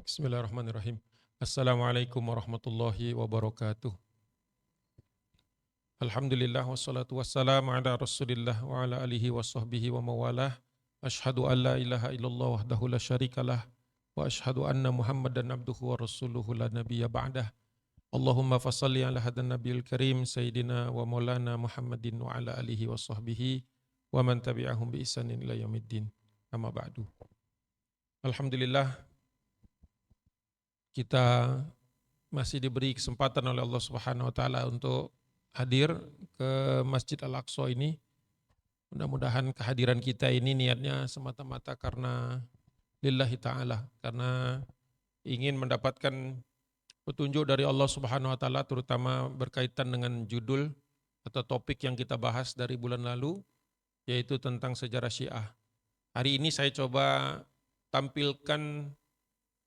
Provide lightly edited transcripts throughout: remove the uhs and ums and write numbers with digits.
Bismillahirrahmanirrahim. Assalamualaikum warahmatullahi wabarakatuh. Alhamdulillah wassalatu wassalamu ala rasulillah wa ala alihi wa sahbihi wa mawalah. Ashhadu an la ilaha illallah wahdahu la syarikalah wa ashhadu anna muhammadan abduhu wa rasuluhu la nabiyya ba'dah. Allahumma fasalli ala hadan nabiyil karim sayyidina wa maulana Muhammadin wa ala alihi wa sahbihi wa man tabi'ahum bi ihsanin ila yaumiddin. Amma ba'du. Alhamdulillah, kita masih diberi kesempatan oleh Allah Subhanahu wa taala untuk hadir ke Masjid Al-Aqsa ini. Mudah-mudahan kehadiran kita ini niatnya semata-mata karena lillahi taala, karena ingin mendapatkan petunjuk dari Allah Subhanahu wa taala, terutama berkaitan dengan judul atau topik yang kita bahas dari bulan lalu, yaitu tentang sejarah Syiah. Hari ini saya coba tampilkan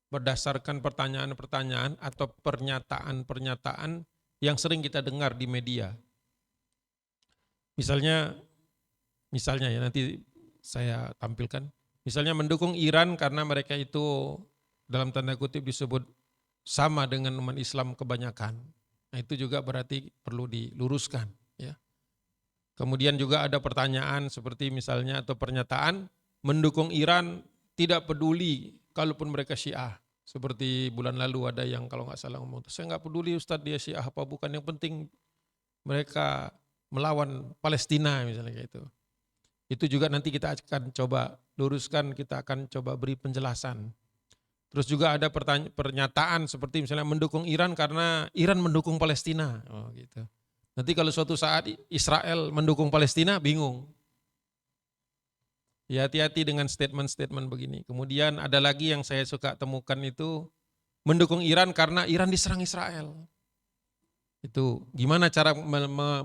berdasarkan pertanyaan-pertanyaan atau pernyataan-pernyataan yang sering kita dengar di media. Misalnya ya nanti saya tampilkan. Misalnya mendukung Iran karena mereka itu dalam tanda kutip disebut sama dengan umat Islam kebanyakan. Nah, itu juga berarti perlu diluruskan, ya. Kemudian juga ada pertanyaan seperti misalnya atau pernyataan mendukung Iran tidak peduli kalaupun mereka Syiah. Seperti bulan lalu ada yang kalau nggak salah ngomong, saya nggak peduli Ustadz dia Syiah apa bukan, yang penting mereka melawan Palestina misalnya kayak itu. Itu juga nanti kita akan coba luruskan, kita akan coba beri penjelasan. Terus juga ada pernyataan seperti misalnya mendukung Iran karena Iran mendukung Palestina. Oh gitu. Nanti kalau suatu saat Israel mendukung Palestina bingung. Ya, hati-hati dengan statement-statement begini. Kemudian ada lagi yang saya suka temukan itu mendukung Iran karena Iran diserang Israel. Itu gimana cara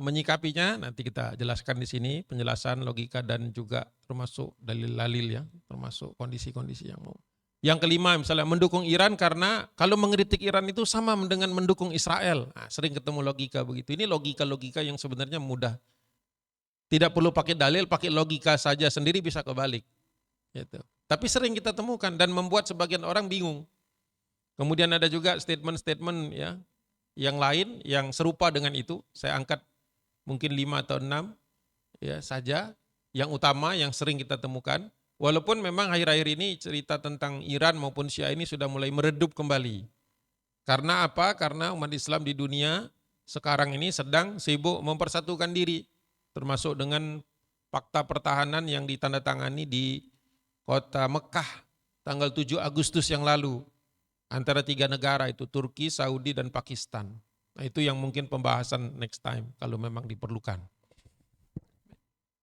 menyikapinya? Nanti kita jelaskan di sini, penjelasan logika dan juga termasuk dalil-dalil ya, termasuk kondisi-kondisi yang mau. Yang kelima misalnya mendukung Iran karena kalau mengkritik Iran itu sama dengan mendukung Israel. Nah, sering ketemu logika begitu. Ini logika-logika yang sebenarnya mudah. Tidak perlu pakai dalil, pakai logika saja sendiri bisa kebalik. Gitu. Tapi sering kita temukan dan membuat sebagian orang bingung. Kemudian ada juga statement-statement ya yang lain yang serupa dengan itu. Saya angkat mungkin 5 atau 6 ya saja yang utama yang sering kita temukan. Walaupun memang akhir-akhir ini cerita tentang Iran maupun Syiah ini sudah mulai meredup kembali. Karena apa? Karena umat Islam di dunia sekarang ini sedang sibuk mempersatukan diri. Termasuk dengan fakta pertahanan yang ditandatangani di kota Mekah tanggal 7 Agustus yang lalu antara 3 negara itu Turki, Saudi dan Pakistan. Nah, itu yang mungkin pembahasan next time kalau memang diperlukan.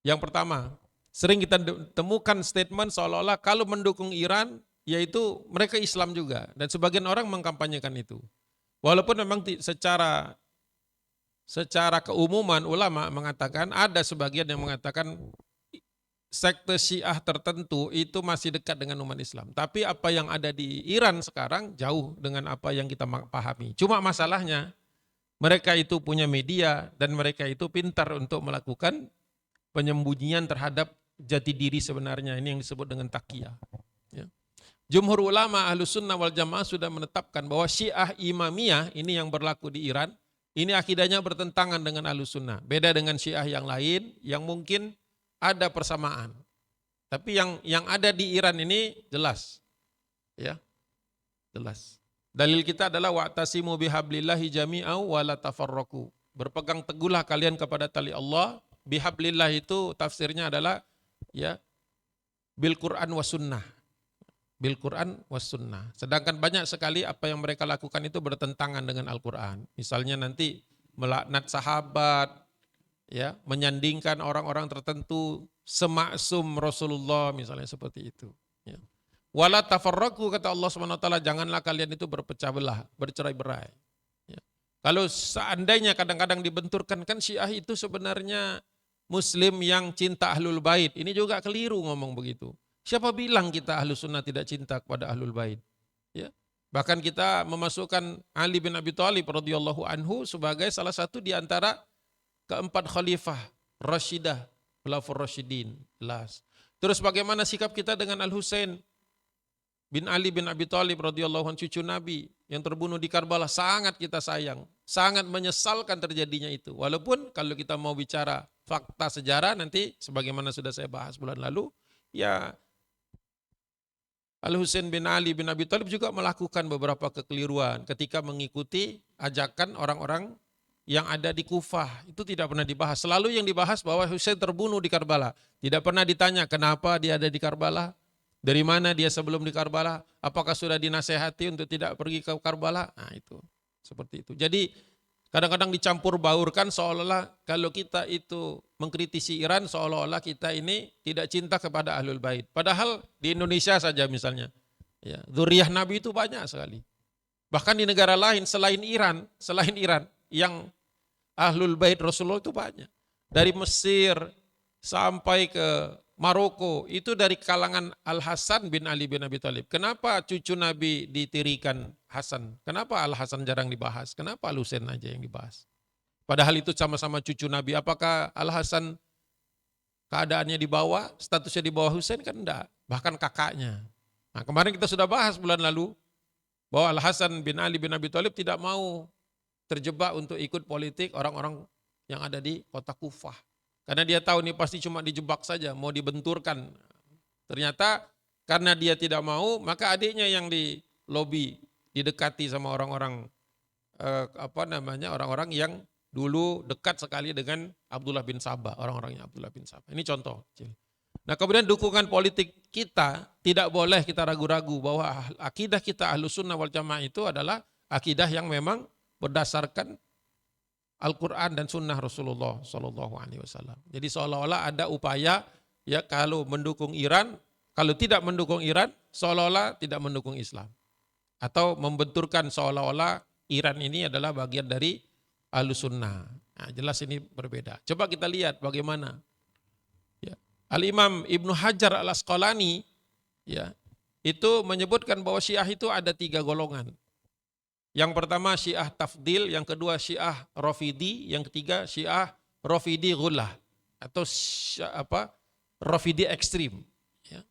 Yang pertama, sering kita temukan statement seolah-olah kalau mendukung Iran yaitu mereka Islam juga dan sebagian orang mengkampanyekan itu. Walaupun memang secara keumuman ulama mengatakan, ada sebagian yang mengatakan sekte Syiah tertentu itu masih dekat dengan umat Islam. Tapi apa yang ada di Iran sekarang jauh dengan apa yang kita pahami. Cuma masalahnya mereka itu punya media dan mereka itu pintar untuk melakukan penyembunyian terhadap jati diri sebenarnya. Ini yang disebut dengan taqiyah. Ya. Jumhur ulama Ahlus Sunnah wal Jamaah sudah menetapkan bahwa Syiah Imamiyah ini yang berlaku di Iran, ini akidahnya bertentangan dengan Ahlus Sunnah. Beda dengan Syiah yang lain yang mungkin ada persamaan. Tapi yang ada di Iran ini jelas. Ya. Jelas. Dalil kita adalah wa'tasimu bihablillahi jami'au wa la tafarraqu. Berpegang teguhlah kalian kepada tali Allah. Bihablillah itu tafsirnya adalah ya bil Quran was sunnah. Bil Quran was sunnah. Sedangkan banyak sekali apa yang mereka lakukan itu bertentangan dengan Al-Quran. Misalnya nanti melaknat sahabat, ya, menyandingkan orang-orang tertentu semaksum Rasulullah misalnya seperti itu. Ya. Wala tafarraqu kata Allah SWT, janganlah kalian itu berpecah belah, bercerai-berai. Ya. Kalau seandainya kadang-kadang dibenturkan kan Syiah itu sebenarnya Muslim yang cinta Ahlul Bait. Ini juga keliru ngomong begitu. Siapa bilang kita Ahlus Sunnah tidak cinta kepada Ahlul Bait? Ya. Bahkan kita memasukkan Ali bin Abi Thalib radhiyallahu anhu sebagai salah satu di antara keempat khalifah Rashidah, Khulafaur Rasyidin. Jelas. Terus bagaimana sikap kita dengan Al-Husain bin Ali bin Abi Thalib radhiyallahu anhu, cucu Nabi yang terbunuh di Karbala, sangat kita sayang, sangat menyesalkan terjadinya itu. Walaupun kalau kita mau bicara fakta sejarah nanti sebagaimana sudah saya bahas bulan lalu, ya Al-Husain bin Ali bin Abi Thalib juga melakukan beberapa kekeliruan ketika mengikuti ajakan orang-orang yang ada di Kufah. Itu tidak pernah dibahas. Selalu yang dibahas bahwa Husain terbunuh di Karbala. Tidak pernah ditanya kenapa dia ada di Karbala, dari mana dia sebelum di Karbala, apakah sudah dinasehati untuk tidak pergi ke Karbala. Nah itu, seperti itu. Jadi kadang-kadang dicampur baurkan seolah-olah kalau kita itu mengkritisi Iran seolah-olah kita ini tidak cinta kepada Ahlul Bait. Padahal di Indonesia saja misalnya, ya, dzurriyyah Nabi itu banyak sekali. Bahkan di negara lain selain Iran yang Ahlul Bait Rasulullah itu banyak. Dari Mesir sampai ke Maroko itu dari kalangan Al-Hasan bin Ali bin Abi Thalib. Kenapa cucu Nabi ditirikan Hasan? Kenapa Al-Hasan jarang dibahas? Kenapa Al-Husain aja yang dibahas? Padahal itu sama-sama cucu Nabi. Apakah Al-Hasan keadaannya di bawah, statusnya di bawah Husain? Kan enggak. Bahkan kakaknya. Nah kemarin kita sudah bahas bulan lalu bahwa Al-Hasan bin Ali bin Abi Thalib tidak mau terjebak untuk ikut politik orang-orang yang ada di kota Kufah. Karena dia tahu nih pasti cuma dijebak saja, mau dibenturkan. Ternyata karena dia tidak mau, maka adiknya yang di lobi, didekati sama orang-orang orang-orang yang dulu dekat sekali dengan Abdullah bin Sabah, orang-orangnya Abdullah bin Sabah. Ini contoh kecil. Nah kemudian dukungan politik kita tidak boleh kita ragu-ragu bahwa akidah kita Ahlus Sunnah wal Jamaah itu adalah akidah yang memang berdasarkan Al-Quran dan Sunnah Rasulullah Sallallahu Alaihi Wasallam. Jadi seolah-olah ada upaya ya kalau mendukung Iran, kalau tidak mendukung Iran, seolah-olah tidak mendukung Islam. Atau membenturkan seolah-olah Iran ini adalah bagian dari Ahlus Sunnah. Nah, jelas ini berbeda. Coba kita lihat bagaimana. Ya. Al-Imam Ibnu Hajar Al-Asqalani ya, itu menyebutkan bahwa Syiah itu ada 3 golongan. Yang pertama Syiah Tafdil, yang kedua Syiah Rafidi, yang ketiga Syiah Rafidi Ghullah atau Rafidi ekstrim. Ya.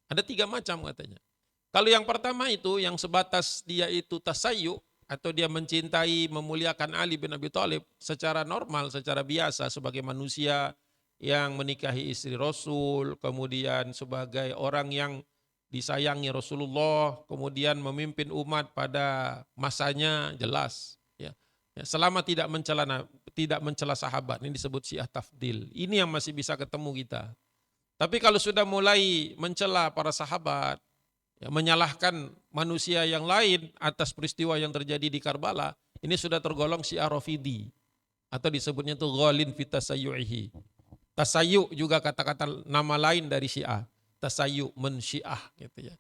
Ada 3 macam katanya. Kalau yang pertama itu yang sebatas dia itu tasayyuh atau dia mencintai, memuliakan Ali bin Abi Thalib secara normal, secara biasa sebagai manusia yang menikahi istri Rasul, kemudian sebagai orang yang disayangi Rasulullah, kemudian memimpin umat pada masanya jelas. Ya. Selama tidak mencela sahabat, ini disebut Syiah Tafdil. Ini yang masih bisa ketemu kita. Tapi kalau sudah mulai mencela para sahabat, ya, menyalahkan manusia yang lain atas peristiwa yang terjadi di Karbala, ini sudah tergolong Syiah Rafidi. Atau disebutnya itu ghalin fi tasayyu'ihi. Tasayyu' juga kata-kata nama lain dari Syiah. Tasayyu mensyiah gitu ya.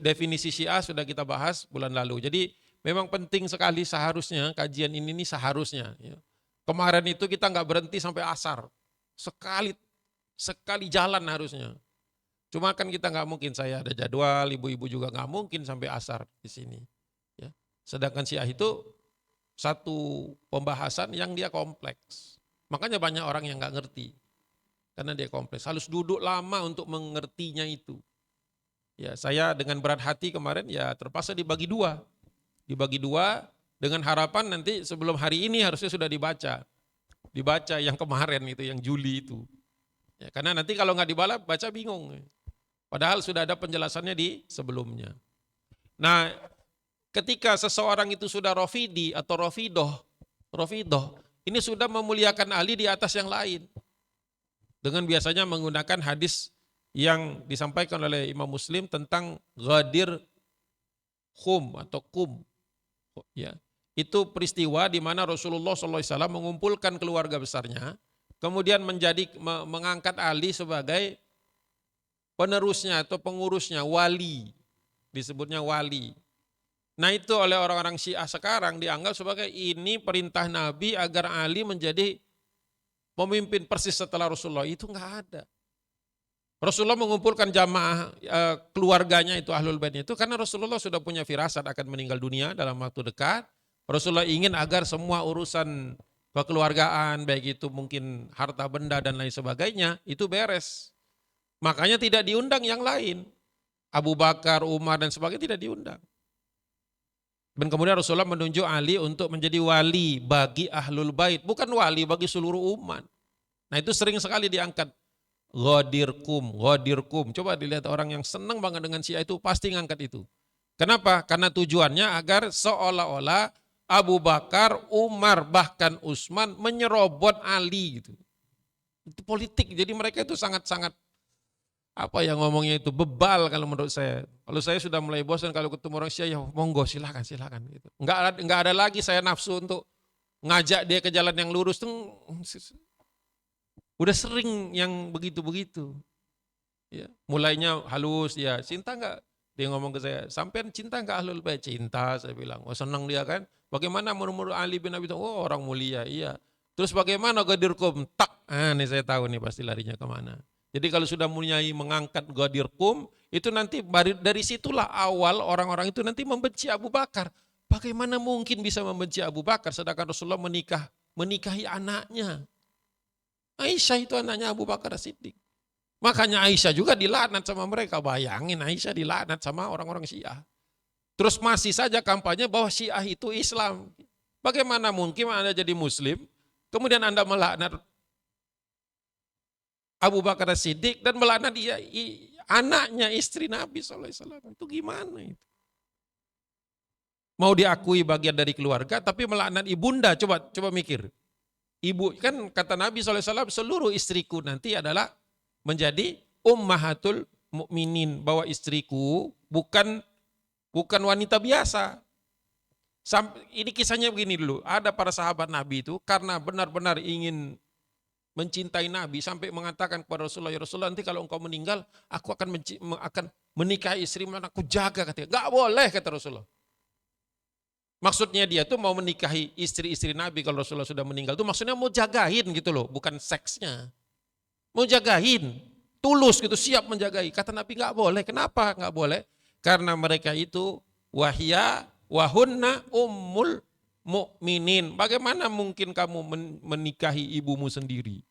Definisi Syiah sudah kita bahas bulan lalu. Jadi memang penting sekali seharusnya kajian ini seharusnya. Ya. Kemarin itu kita nggak berhenti sampai asar. Sekali jalan harusnya. Cuma kan kita nggak mungkin, saya ada jadwal, ibu-ibu juga nggak mungkin sampai asar di sini. Ya. Sedangkan Syiah itu satu pembahasan yang dia kompleks. Makanya banyak orang yang nggak ngerti. Karena dia kompleks, harus duduk lama untuk mengertinya itu. Ya, saya dengan berat hati kemarin ya terpaksa dibagi 2. Dibagi 2 dengan harapan nanti sebelum hari ini harusnya sudah dibaca. Dibaca yang kemarin itu, yang Juli itu. Ya, karena nanti kalau nggak baca bingung. Padahal sudah ada penjelasannya di sebelumnya. Nah, ketika seseorang itu sudah Rafidi atau Rafidah, ini sudah memuliakan Ali di atas yang lain. Dengan biasanya menggunakan hadis yang disampaikan oleh Imam Muslim tentang Ghadir Khum atau Kum. Ya. Itu peristiwa di mana Rasulullah SAW mengumpulkan keluarga besarnya, kemudian mengangkat Ali sebagai penerusnya atau pengurusnya, wali. Disebutnya wali. Nah itu oleh orang-orang Syiah sekarang dianggap sebagai ini perintah Nabi agar Ali menjadi pemimpin persis setelah Rasulullah. Itu enggak ada. Rasulullah mengumpulkan jamaah keluarganya itu Ahlul Bait itu karena Rasulullah sudah punya firasat akan meninggal dunia dalam waktu dekat. Rasulullah ingin agar semua urusan kekeluargaan, baik itu mungkin harta benda dan lain sebagainya, itu beres. Makanya tidak diundang yang lain. Abu Bakar, Umar dan sebagainya tidak diundang. Dan kemudian Rasulullah menunjuk Ali untuk menjadi wali bagi ahlul bait, bukan wali bagi seluruh umat. Nah itu sering sekali diangkat. Ghadirkum, ghadirkum. Coba dilihat orang yang senang banget dengan Syiah itu pasti ngangkat itu. Kenapa? Karena tujuannya agar seolah-olah Abu Bakar, Umar, bahkan Utsman menyerobot Ali gitu. Itu politik. Jadi mereka itu sangat-sangat apa yang ngomongnya itu bebal kalau menurut saya. Kalau saya sudah mulai bosan kalau ketemu orang Syiah, ya monggo silakan gitu. Enggak ada lagi saya nafsu untuk ngajak dia ke jalan yang lurus tuh. Udah sering yang begitu-begitu. Ya, mulainya halus, ya cinta enggak? Dia ngomong ke saya, sampean cinta enggak Ahlul Bait? Cinta, saya bilang. Oh senang dia kan. Bagaimana menurut Ali bin Abi Thalib? Oh orang mulia, iya. Terus bagaimana Ghadirkum? Tak, ini saya tahu nih pasti larinya kemana. Jadi kalau sudah mulai mengangkat Ghadirkum, itu nanti dari situlah awal orang-orang itu nanti membenci Abu Bakar. Bagaimana mungkin bisa membenci Abu Bakar sedangkan Rasulullah menikahi anaknya. Aisyah itu anaknya Abu Bakar Siddiq. Makanya Aisyah juga dilaknat sama mereka. Bayangin Aisyah dilaknat sama orang-orang Syiah. Terus masih saja kampanye bahwa Syiah itu Islam. Bagaimana mungkin Anda jadi Muslim, kemudian Anda melaknat Abu Bakar Siddiq dan melaknat dia anaknya istri Nabi SAW. Itu gimana itu? Mau diakui bagian dari keluarga, tapi melaknat ibunda. Coba mikir. Ibu kan kata Nabi SAW, seluruh istriku nanti adalah menjadi ummahatul mukminin, bahwa istriku bukan wanita biasa. Ini kisahnya begini dulu, ada para sahabat Nabi itu karena benar-benar ingin mencintai Nabi sampai mengatakan kepada Rasulullah, ya Rasulullah nanti kalau engkau meninggal aku akan menikahi istrimu, aku jaga katanya. Enggak boleh kata Rasulullah. Maksudnya dia tuh mau menikahi istri-istri Nabi kalau Rasulullah sudah meninggal tuh maksudnya mau jagain gitu loh, bukan seksnya. Mau jagain, tulus gitu, siap menjagai. Kata Nabi nggak boleh. Kenapa nggak boleh? Karena mereka itu wahunna ummul mukminin. Bagaimana mungkin kamu menikahi ibumu sendiri?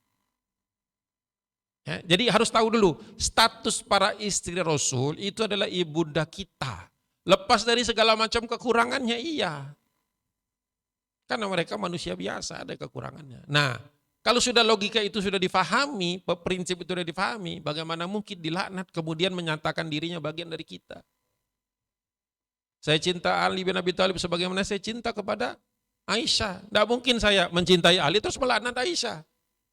Ya, jadi harus tahu dulu status para istri Rasul itu adalah ibunda kita. Lepas dari segala macam kekurangannya iya. Karena mereka manusia biasa ada kekurangannya. Nah, kalau sudah logika itu sudah difahami, prinsip itu sudah difahami, bagaimana mungkin dilaknat kemudian menyatakan dirinya bagian dari kita. Saya cinta Ali bin Abi Thalib sebagaimana saya cinta kepada Aisyah. Tidak mungkin saya mencintai Ali terus melaknat Aisyah.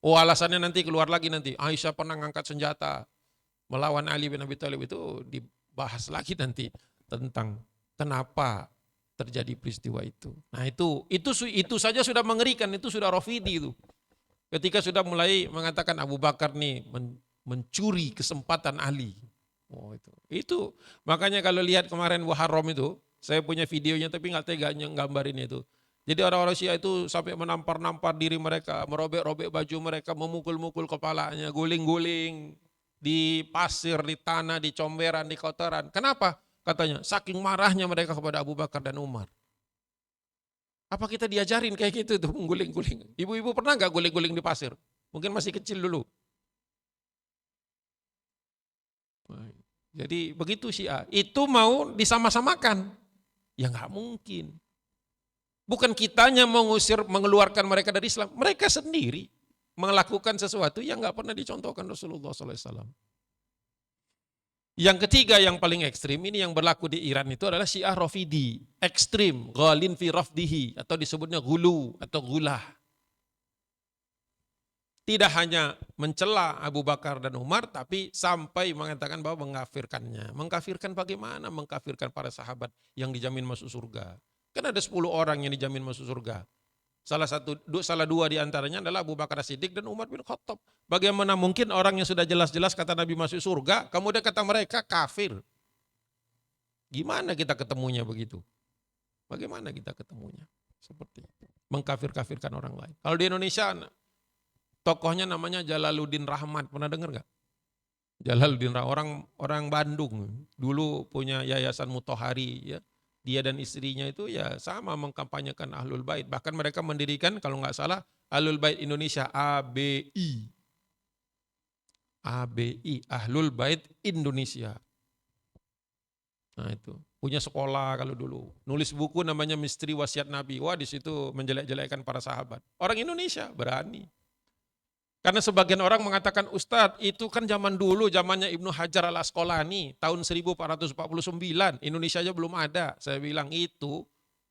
Oh alasannya nanti keluar lagi nanti, Aisyah pernah ngangkat senjata melawan Ali bin Abi Thalib, itu dibahas lagi nanti tentang kenapa terjadi peristiwa itu. Nah itu saja sudah mengerikan, itu sudah Rafidi itu. Ketika sudah mulai mengatakan Abu Bakar nih mencuri kesempatan Ali. Oh itu makanya kalau lihat kemarin Muharram itu, saya punya videonya tapi nggak tega nggambarin itu. Jadi orang-orang Syiah itu sampai menampar-nampar diri mereka, merobek-robek baju mereka, memukul-mukul kepalanya, guling-guling di pasir, di tanah, di comberan, di kotoran. Kenapa? Katanya saking marahnya mereka kepada Abu Bakar dan Umar. Apa kita diajarin kayak gitu tuh guling-guling? Ibu-ibu pernah nggak guling-guling di pasir? Mungkin masih kecil dulu. Jadi begitu Syiah. Itu mau disama-samakan. Ya nggak mungkin. Bukan kitanya mengeluarkan mereka dari Islam. Mereka sendiri melakukan sesuatu yang nggak pernah dicontohkan Rasulullah SAW. Yang ketiga yang paling ekstrim ini yang berlaku di Iran itu adalah Syiah Rafidi, ekstrim, ghalin fi rafdihi atau disebutnya gulu atau gulah. Tidak hanya mencela Abu Bakar dan Umar tapi sampai mengatakan bahwa mengkafirkannya. Mengkafirkan bagaimana? Mengkafirkan para sahabat yang dijamin masuk surga. Kan ada 10 orang yang dijamin masuk surga. Salah dua di antaranya adalah Abu Bakar Siddiq dan Umar bin Khattab. Bagaimana mungkin orang yang sudah jelas-jelas kata Nabi masuk surga, kemudian kata mereka kafir. Gimana kita ketemunya begitu? Bagaimana kita ketemunya? Seperti itu. Mengkafir-kafirkan orang lain. Kalau di Indonesia, tokohnya namanya Jalaluddin Rahmat. Pernah dengar nggak? Jalaluddin Rahmat, orang Bandung. Dulu punya yayasan Mutohari, ya. Dia dan istrinya itu ya sama mengkampanyekan Ahlul Bait. Bahkan mereka mendirikan kalau nggak salah Ahlul Bait Indonesia, ABI. ABI, Ahlul Bait Indonesia. Nah itu, punya sekolah kalau dulu. Nulis buku namanya Misteri Wasiat Nabi. Wah di situ menjelek-jelekkan para sahabat. Orang Indonesia berani. Karena sebagian orang mengatakan, Ustadz itu kan zaman dulu, zamannya Ibnu Hajar al-Asqalani, tahun 1449, Indonesia aja belum ada. Saya bilang itu,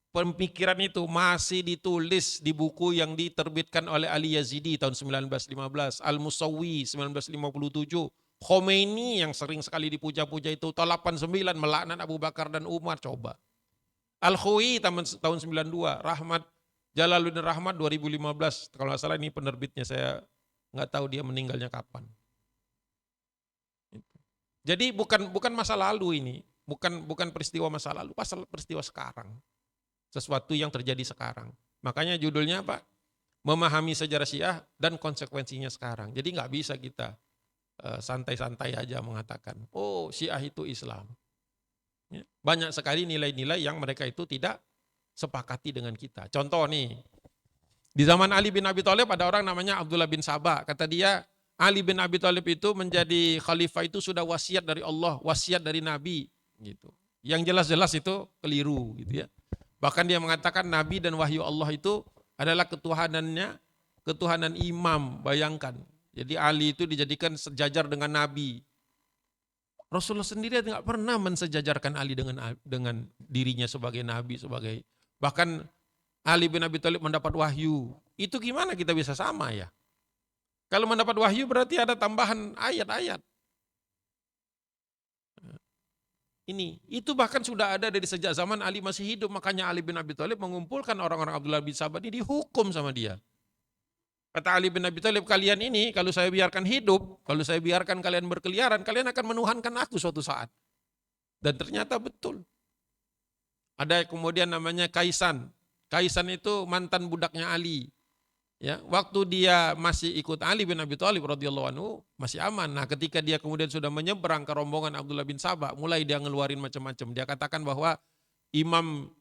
pemikiran itu masih ditulis di buku yang diterbitkan oleh Ali Yazidi tahun 1915, Al-Musawwi 1957, Khomeini yang sering sekali dipuja-puja itu tahun 89 melaknat Abu Bakar dan Umar, coba. Al-Khawi tahun 92, Rahmat Jalaluddin Rahmat 2015, kalau nggak salah ini penerbitnya, saya nggak tahu dia meninggalnya kapan. Jadi bukan masa lalu ini, bukan peristiwa masa lalu, peristiwa sekarang. Sesuatu yang terjadi sekarang. Makanya judulnya apa? Memahami sejarah Syiah dan konsekuensinya sekarang. Jadi nggak bisa kita santai-santai aja mengatakan, oh Syiah itu Islam. Banyak sekali nilai-nilai yang mereka itu tidak sepakati dengan kita. Contoh nih, di zaman Ali bin Abi Thalib ada orang namanya Abdullah bin Sabah. Kata dia, Ali bin Abi Thalib itu menjadi khalifah itu sudah wasiat dari Allah, wasiat dari Nabi. Gitu. Yang jelas-jelas itu keliru. Gitu ya. Bahkan dia mengatakan Nabi dan wahyu Allah itu adalah ketuhanan imam, bayangkan. Jadi Ali itu dijadikan sejajar dengan Nabi. Rasulullah sendiri tidak pernah mensejajarkan Ali dengan dirinya sebagai Nabi, bahkan Ali bin Abi Thalib mendapat wahyu. Itu gimana kita bisa sama ya? Kalau mendapat wahyu berarti ada tambahan ayat-ayat. Itu bahkan sudah ada dari sejak zaman Ali masih hidup. Makanya Ali bin Abi Thalib mengumpulkan orang-orang Abdullah bin Sabah ini dihukum sama dia. Kata Ali bin Abi Thalib, kalian ini kalau saya biarkan hidup, kalau saya biarkan kalian berkeliaran, kalian akan menuhankan aku suatu saat. Dan ternyata betul. Ada kemudian namanya Kaisan. Kaisan itu mantan budaknya Ali. Ya, waktu dia masih ikut Ali bin Abi Thalib radhiyallahu anhu masih aman. Nah, ketika dia kemudian sudah menyeberang ke rombongan Abdullah bin Sabah, mulai dia ngeluarin macam-macam. Dia katakan bahwa Imam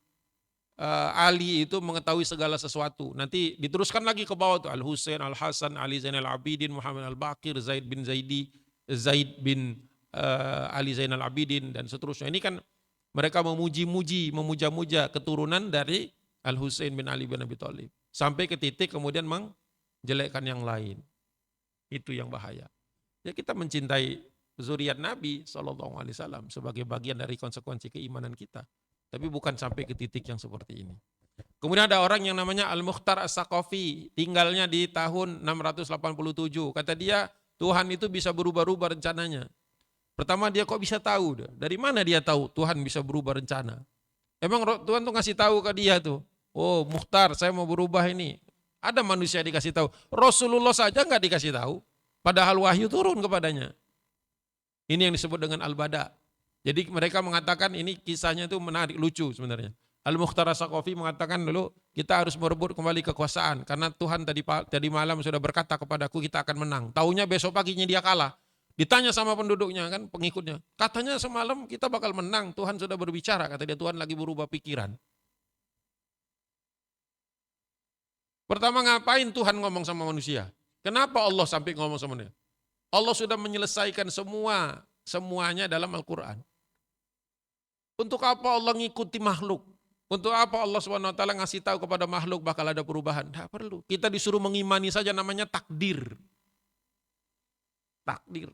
Ali itu mengetahui segala sesuatu. Nanti diteruskan lagi ke bawah tuh Al-Husain, Al-Hasan, Ali Zainal Abidin, Muhammad Al-Baqir, Zaid bin Ali Zainal Abidin dan seterusnya. Ini kan mereka memuja-muja keturunan dari Al-Husain bin Ali bin Abi Thalib. Sampai ke titik kemudian menjelekkan yang lain. Itu yang bahaya. Ya kita mencintai zuriat Nabi SAW sebagai bagian dari konsekuensi keimanan kita. Tapi bukan sampai ke titik yang seperti ini. Kemudian ada orang yang namanya Al-Mukhtar As-Saqafi. Tinggalnya di tahun 687. Kata dia Tuhan itu bisa berubah-ubah rencananya. Pertama dia kok bisa tahu? Dari mana dia tahu Tuhan bisa berubah rencana? Emang Tuhan tuh ngasih tahu ke dia tuh. Oh Mukhtar saya mau berubah ini. Ada manusia dikasih tahu. Rasulullah saja nggak dikasih tahu. Padahal wahyu turun kepadanya. Ini yang disebut dengan Al-Bada. Jadi mereka mengatakan ini kisahnya itu menarik, lucu sebenarnya. Al-Mukhtar As-Saqafi mengatakan dulu kita harus merebut kembali kekuasaan. Karena Tuhan tadi malam sudah berkata kepadaku kita akan menang. Taunya besok paginya dia kalah. Ditanya sama penduduknya kan pengikutnya. Katanya semalam kita bakal menang. Tuhan sudah berbicara. Kata dia Tuhan lagi berubah pikiran. Pertama ngapain Tuhan ngomong sama manusia? Kenapa Allah sampai ngomong sama manusia? Allah sudah menyelesaikan semuanya dalam Al-Quran. Untuk apa Allah ngikuti makhluk? Untuk apa Allah SWT ngasih tahu kepada makhluk bakal ada perubahan? Tidak perlu. Kita disuruh mengimani saja namanya takdir. Takdir.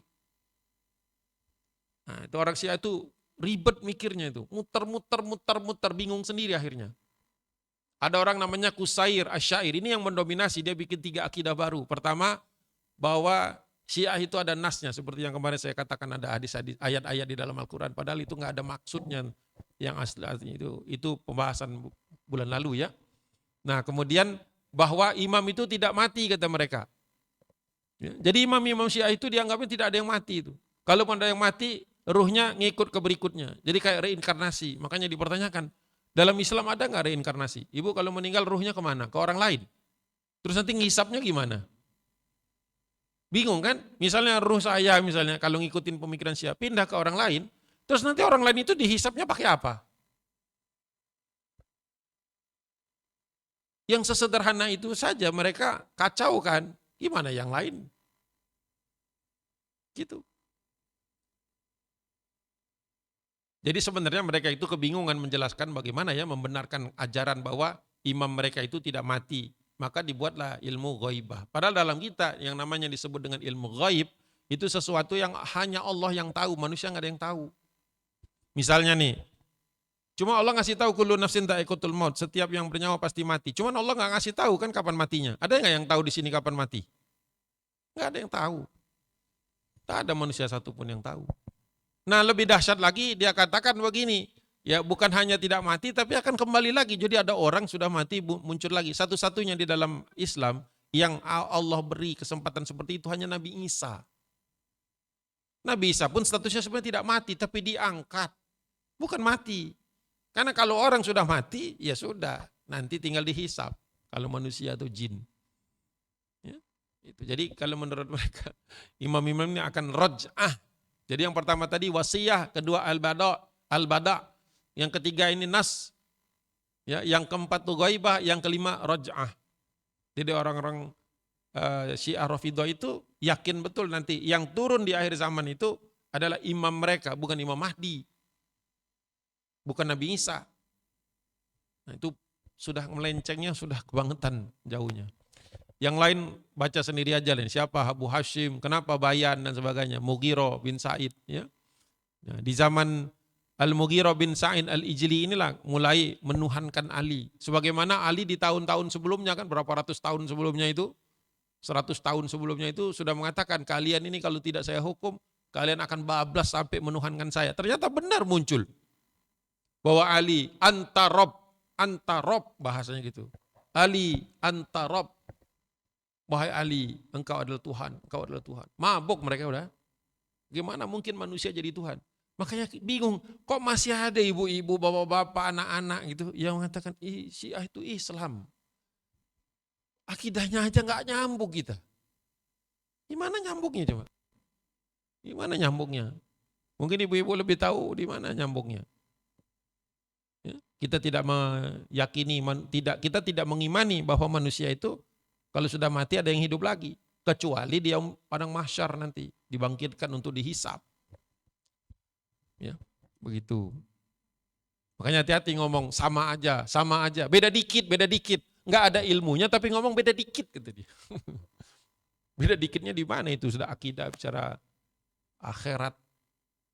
Nah, itu orang Syiah itu ribet mikirnya itu. Muter, bingung sendiri akhirnya. Ada orang namanya Qusair Asy-Syair, ini yang mendominasi, dia bikin 3 akidah baru. Pertama, bahwa Syiah itu ada nasnya, seperti yang kemarin saya katakan ada hadis-hadis, ayat-ayat di dalam Al-Quran, padahal itu nggak ada maksudnya yang asli itu pembahasan bulan lalu ya. Nah kemudian bahwa imam itu tidak mati kata mereka. Ya, jadi imam-imam Syiah itu dianggapnya tidak ada yang mati itu. Kalau ada yang mati, ruhnya ngikut ke berikutnya. Jadi kayak reinkarnasi, makanya dipertanyakan, dalam Islam ada nggak reinkarnasi? Ibu kalau meninggal ruhnya kemana? Ke orang lain. Terus nanti ngisapnya gimana? Bingung kan? Misalnya ruh saya misalnya kalau ngikutin pemikiran Syiah pindah ke orang lain, terus nanti orang lain itu dihisapnya pakai apa? Yang sesederhana itu saja mereka kacau kan? Gimana yang lain? Gitu. Jadi sebenarnya mereka itu kebingungan menjelaskan bagaimana ya membenarkan ajaran bahwa imam mereka itu tidak mati. Maka dibuatlah ilmu ghaibah. Padahal dalam kita yang namanya disebut dengan ilmu ghaib, itu sesuatu yang hanya Allah yang tahu, manusia nggak ada yang tahu. Misalnya nih, cuma Allah ngasih tahu kullu nafsin dha'iqatul maut, setiap yang bernyawa pasti mati. Cuman Allah nggak ngasih tahu kan kapan matinya. Ada nggak yang tahu di sini kapan mati? Nggak ada yang tahu. Tak ada manusia satupun yang tahu. Nah lebih dahsyat lagi dia katakan begini, ya bukan hanya tidak mati tapi akan kembali lagi. Jadi ada orang sudah mati muncul lagi. Satu-satunya di dalam Islam yang Allah beri kesempatan seperti itu hanya Nabi Isa. Nabi Isa pun statusnya sebenarnya tidak mati tapi diangkat. Bukan mati. Karena kalau orang sudah mati ya sudah nanti tinggal dihisap. Kalau manusia atau jin. Ya, itu. Jadi kalau menurut mereka imam-imam ini akan raj'ah. Jadi yang pertama tadi wasiyah, kedua al-bada, yang ketiga ini nas, ya, yang keempat tuh ghaibah, yang kelima raj'ah. Jadi orang-orang Syiah Rafidhah itu yakin betul nanti yang turun di akhir zaman itu adalah imam mereka, bukan Imam Mahdi. Bukan Nabi Isa. Nah itu sudah melencengnya, sudah kebangetan jauhnya. Yang lain baca sendiri aja, siapa Abu Hashim, kenapa Bayan dan sebagainya, Mughirah bin Sa'id. Ya. Nah, di zaman Al-Mughirah bin Sa'id Al-Ijli inilah mulai menuhankan Ali. Sebagaimana Ali di tahun-tahun sebelumnya kan, berapa ratus tahun sebelumnya itu, 100 tahun sebelumnya itu sudah mengatakan kalian ini kalau tidak saya hukum, kalian akan bablas sampai menuhankan saya. Ternyata benar muncul. Bahwa Ali anta Rob bahasanya gitu. Ali anta Rob. Wahai Ali, engkau adalah Tuhan, engkau adalah Tuhan. Mabuk mereka udah. Gimana mungkin manusia jadi Tuhan? Makanya bingung, kok masih ada ibu-ibu, bapak-bapak, anak-anak gitu yang mengatakan Syiah itu Islam. Akidahnya aja nggak nyambung kita. Gimana nyambungnya coba? Gimana nyambungnya? Mungkin ibu-ibu lebih tahu di mana nyambungnya. Ya, kita tidak meyakini, kita tidak mengimani bahwa manusia itu kalau sudah mati ada yang hidup lagi. Kecuali dia padang mahsyar nanti. Dibangkitkan untuk dihisap. Ya, begitu. Makanya hati-hati ngomong sama aja. Beda dikit. Nggak ada ilmunya tapi ngomong beda dikit. Kata dia. Beda dikitnya di mana itu? Sudah akidah bicara akhirat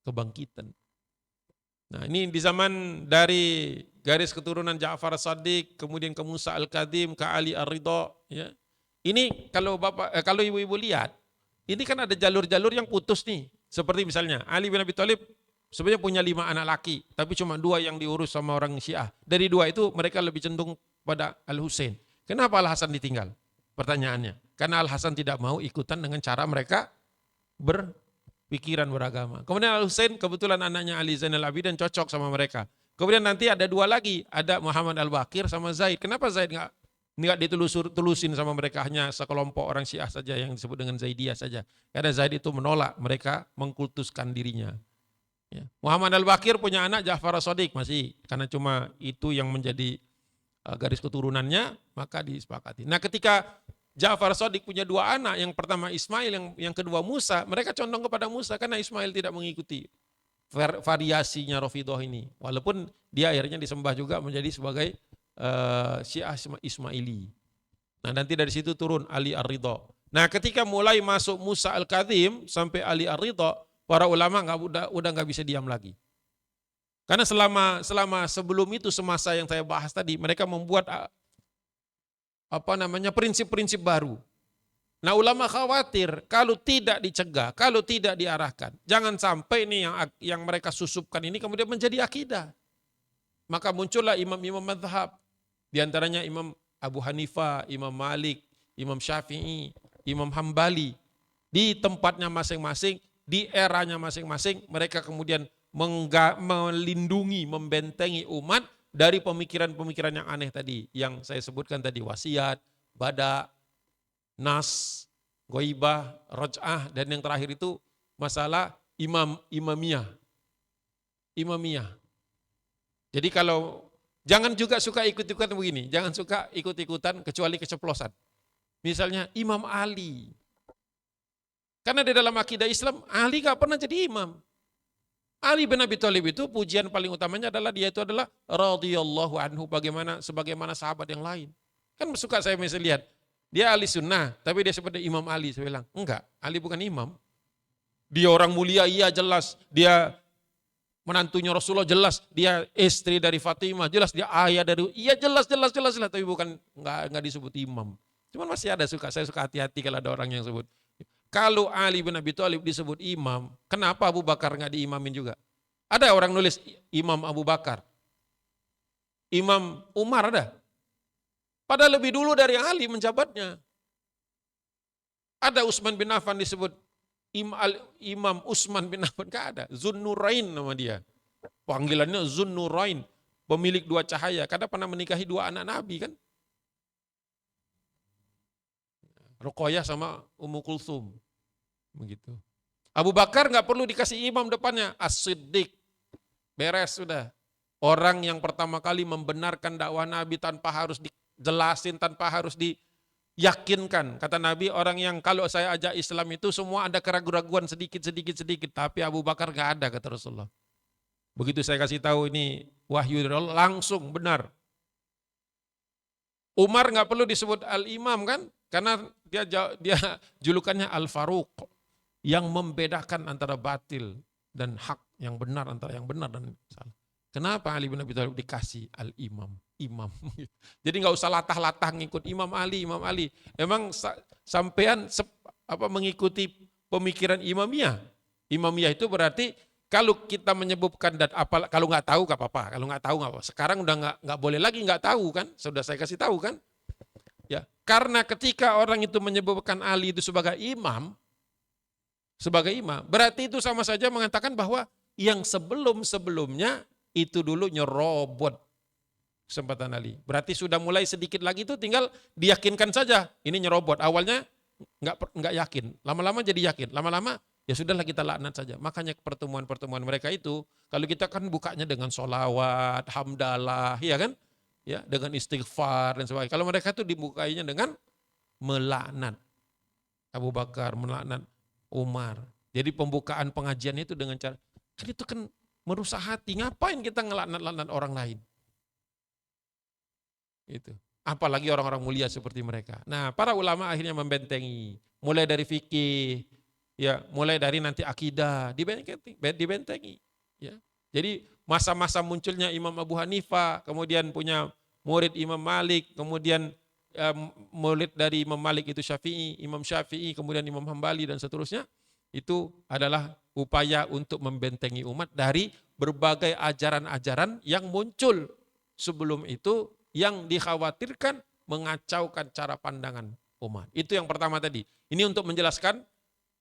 kebangkitan. Nah ini di zaman dari garis keturunan Ja'far As-Shadiq, kemudian ke Musa Al-Kadhim, ke Ali Ar-Ridha. Ya. Ini kalau ibu-ibu lihat, ini kan ada jalur-jalur yang putus nih. Seperti misalnya Ali bin Abi Thalib sebenarnya punya 5 anak laki, tapi cuma 2 yang diurus sama orang Syiah. Dari 2 itu mereka lebih cenderung pada Al-Husain. Kenapa Al-Hasan ditinggal? Pertanyaannya. Karena Al-Hasan tidak mau ikutan dengan cara mereka berpikiran beragama. Kemudian Al-Husain kebetulan anaknya Ali Zainal Abidin cocok sama mereka. Kemudian nanti ada 2 lagi, ada Muhammad Al-Baqir sama Zaid. Kenapa Zaid nggak ditelusin sama mereka, hanya sekelompok orang Syiah saja yang disebut dengan Zaidiyah saja. Karena Zaid itu menolak mereka mengkultuskan dirinya. Ya. Muhammad Al-Baqir punya anak Ja'far As-Shadiq masih, karena cuma itu yang menjadi garis keturunannya, maka disepakati. Nah ketika Ja'far As-Shadiq punya 2 anak, yang pertama Ismail, yang kedua Musa, mereka condong kepada Musa karena Ismail tidak mengikuti variasinya Rafidhah ini. Walaupun dia akhirnya disembah juga menjadi sebagai Syiah Ismaili. Nah nanti dari situ turun Ali Ar-Ridha. Nah ketika mulai masuk Musa Al-Kadhim sampai Ali Ar-Ridha, para ulama udah nggak bisa diam lagi. Karena selama sebelum itu, semasa yang saya bahas tadi, mereka membuat prinsip-prinsip baru. Nah ulama khawatir kalau tidak dicegah, kalau tidak diarahkan, jangan sampai ini yang mereka susupkan ini kemudian menjadi akidah. Maka muncullah imam-imam mazhab. Di antaranya Imam Abu Hanifah, Imam Malik, Imam Syafi'i, Imam Hambali. Di tempatnya masing-masing, di eranya masing-masing, mereka kemudian melindungi, membentengi umat dari pemikiran-pemikiran yang aneh tadi. Yang saya sebutkan tadi, wasiat, bada, nas, ghaibah, raj'ah, dan yang terakhir itu masalah imamiyah. Jadi kalau jangan juga suka ikut-ikutan begini, jangan suka ikut-ikutan kecuali keceplosan. Misalnya Imam Ali. Karena di dalam akidah Islam, Ali gak pernah jadi imam. Ali bin Abi Thalib itu pujian paling utamanya adalah dia itu adalah radhiyallahu anhu, sebagaimana sahabat yang lain. Kan suka saya misalnya lihat, dia ahli sunnah, tapi dia seperti Imam Ali. Saya bilang, enggak, Ali bukan imam. Dia orang mulia, iya jelas. Dia menantunya Rasulullah jelas. Dia istri dari Fatimah, jelas. Dia ayah dari, iya jelas. Tapi bukan, enggak disebut imam. Cuman masih ada saya suka hati-hati kalau ada orang yang sebut. Kalau Ali bin Abi Thalib disebut imam, kenapa Abu Bakar nggak diimamin juga? Ada orang nulis Imam Abu Bakar, Imam Umar ada. Padahal lebih dulu dari Ali menjabatnya. Ada Utsman bin Affan disebut Imam Utsman bin Affan, nggak ada. Zunnurain nama dia. Panggilannya Zunnurain, pemilik dua cahaya. Karena pernah menikahi dua anak Nabi kan. Ruqayyah sama Ummu Kulthum. Begitu. Abu Bakar nggak perlu dikasih imam depannya, As-Siddiq. Beres sudah. Orang yang pertama kali membenarkan dakwah Nabi tanpa harus dijelasin, tanpa harus diyakinkan. Kata Nabi, orang yang kalau saya ajak Islam itu semua ada keraguan-raguan sedikit. Tapi Abu Bakar nggak ada, kata Rasulullah. Begitu saya kasih tahu ini wahyu dari Allah, langsung benar. Umar nggak perlu disebut al-imam kan, karena dia julukannya al-faruq, yang membedakan antara batil dan hak, yang benar antara yang benar dan salah. Kenapa Ali bin Abi Thalib dikasih al-imam, imam? Jadi nggak usah latah-latah ngikut Imam Ali. Emang sampean mengikuti pemikiran imamiyah. Imamiyah itu berarti kalau kita menyebutkan dan kalau nggak tahu nggak apa-apa, kalau nggak tahu nggak apa. Sekarang udah nggak boleh lagi nggak tahu kan? Sudah saya kasih tahu kan? Ya, karena ketika orang itu menyebutkan Ali itu sebagai imam, berarti itu sama saja mengatakan bahwa yang sebelum-sebelumnya itu dulu nyerobot kesempatan Ali. Berarti sudah mulai sedikit lagi itu tinggal diyakinkan saja ini nyerobot. Awalnya nggak yakin, lama-lama jadi yakin, lama-lama ya sudahlah kita laknat saja. Makanya pertemuan-pertemuan mereka itu, kalau kita kan bukanya dengan sholawat, hamdalah, ya kan? Ya, dengan istighfar dan sebagainya. Kalau mereka itu dibukainya dengan melaknat Abu Bakar, melaknat Umar. Jadi pembukaan pengajian itu dengan cara, kan itu kan merusak hati. Ngapain kita ngelaknat-laknat orang lain? Itu. Apalagi orang-orang mulia seperti mereka. Nah, para ulama akhirnya membentengi. Mulai dari fikih, ya, mulai dari nanti akidah, dibentengi. Ya. Jadi masa-masa munculnya Imam Abu Hanifah, kemudian punya murid Imam Malik, kemudian murid dari Imam Malik itu Imam Syafi'i, kemudian Imam Hambali dan seterusnya, itu adalah upaya untuk membentengi umat dari berbagai ajaran-ajaran yang muncul sebelum itu yang dikhawatirkan mengacaukan cara pandangan umat. Itu yang pertama tadi. Ini untuk menjelaskan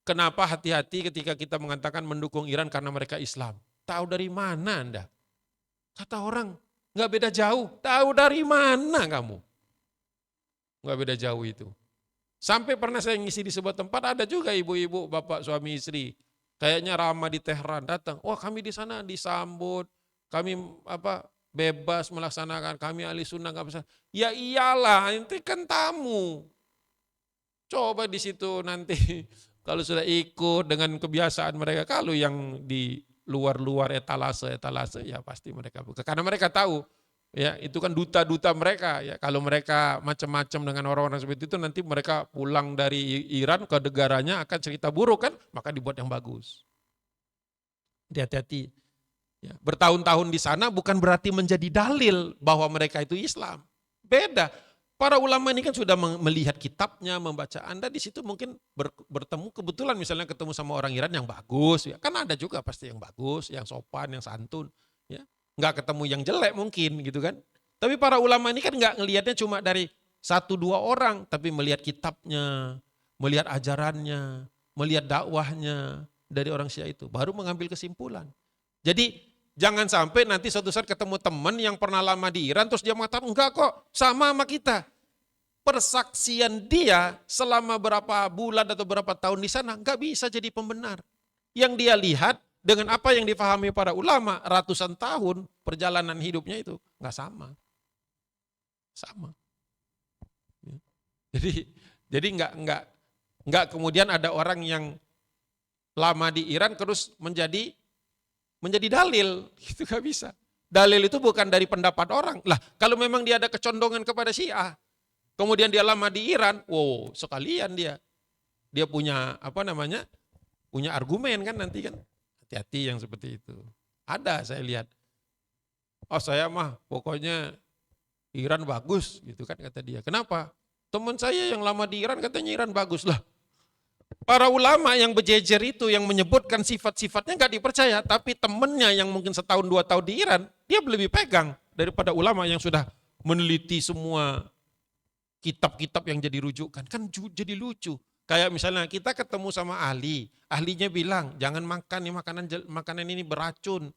kenapa hati-hati ketika kita mengatakan mendukung Iran karena mereka Islam. Tahu dari mana Anda? Kata orang, nggak beda jauh. Tahu dari mana kamu? Nggak beda jauh itu. Sampai pernah saya ngisi di sebuah tempat, ada juga ibu-ibu, bapak, suami, istri. Kayaknya ramah di Tehran, datang. Wah, kami di sana disambut, kami bebas melaksanakan, kami ahli sunnah. Gak bisa. Ya iyalah, itu kan tamu. Coba di situ nanti kalau sudah ikut dengan kebiasaan mereka, kalau yang di luar-luar etalase ya pasti mereka buka. Karena mereka tahu, ya itu kan duta-duta mereka. Ya kalau mereka macam-macam dengan orang-orang seperti itu, nanti mereka pulang dari Iran ke negaranya akan cerita buruk kan, maka dibuat yang bagus. Hati-hati. Ya, bertahun-tahun di sana bukan berarti menjadi dalil bahwa mereka itu Islam. Beda. Para ulama ini kan sudah melihat kitabnya, membaca. Anda di situ mungkin bertemu, kebetulan misalnya ketemu sama orang Iran yang bagus. Ya. Kan ada juga pasti yang bagus, yang sopan, yang santun. Ya. Nggak ketemu yang jelek mungkin gitu kan. Tapi para ulama ini kan nggak ngelihatnya cuma dari 1-2 orang. Tapi melihat kitabnya, melihat ajarannya, melihat dakwahnya dari orang Syiah itu. Baru mengambil kesimpulan. Jadi jangan sampai nanti suatu saat ketemu teman yang pernah lama di Iran terus dia mengatakan enggak kok sama kita. Persaksian dia selama berapa bulan atau berapa tahun di sana enggak bisa jadi pembenar. Yang dia lihat dengan apa yang difahami para ulama ratusan tahun perjalanan hidupnya itu enggak sama. Sama. Jadi enggak kemudian ada orang yang lama di Iran terus menjadi menjadi dalil. Itu gak bisa. Dalil itu bukan dari pendapat orang. Lah, kalau memang dia ada kecondongan kepada Syiah, kemudian dia lama di Iran, wow, sekalian dia punya punya argumen kan nanti kan. Hati-hati yang seperti itu. Ada saya lihat. Oh saya mah pokoknya Iran bagus gitu kan kata dia. Kenapa? Teman saya yang lama di Iran katanya Iran bagus lah. Para ulama yang berjejer itu yang menyebutkan sifat-sifatnya nggak dipercaya, tapi temennya yang mungkin setahun 2 tahun di Iran, dia lebih pegang daripada ulama yang sudah meneliti semua kitab-kitab yang jadi rujukan. Kan jadi lucu. Kayak misalnya kita ketemu sama ahli, ahlinya bilang jangan makan nih makanan ini beracun.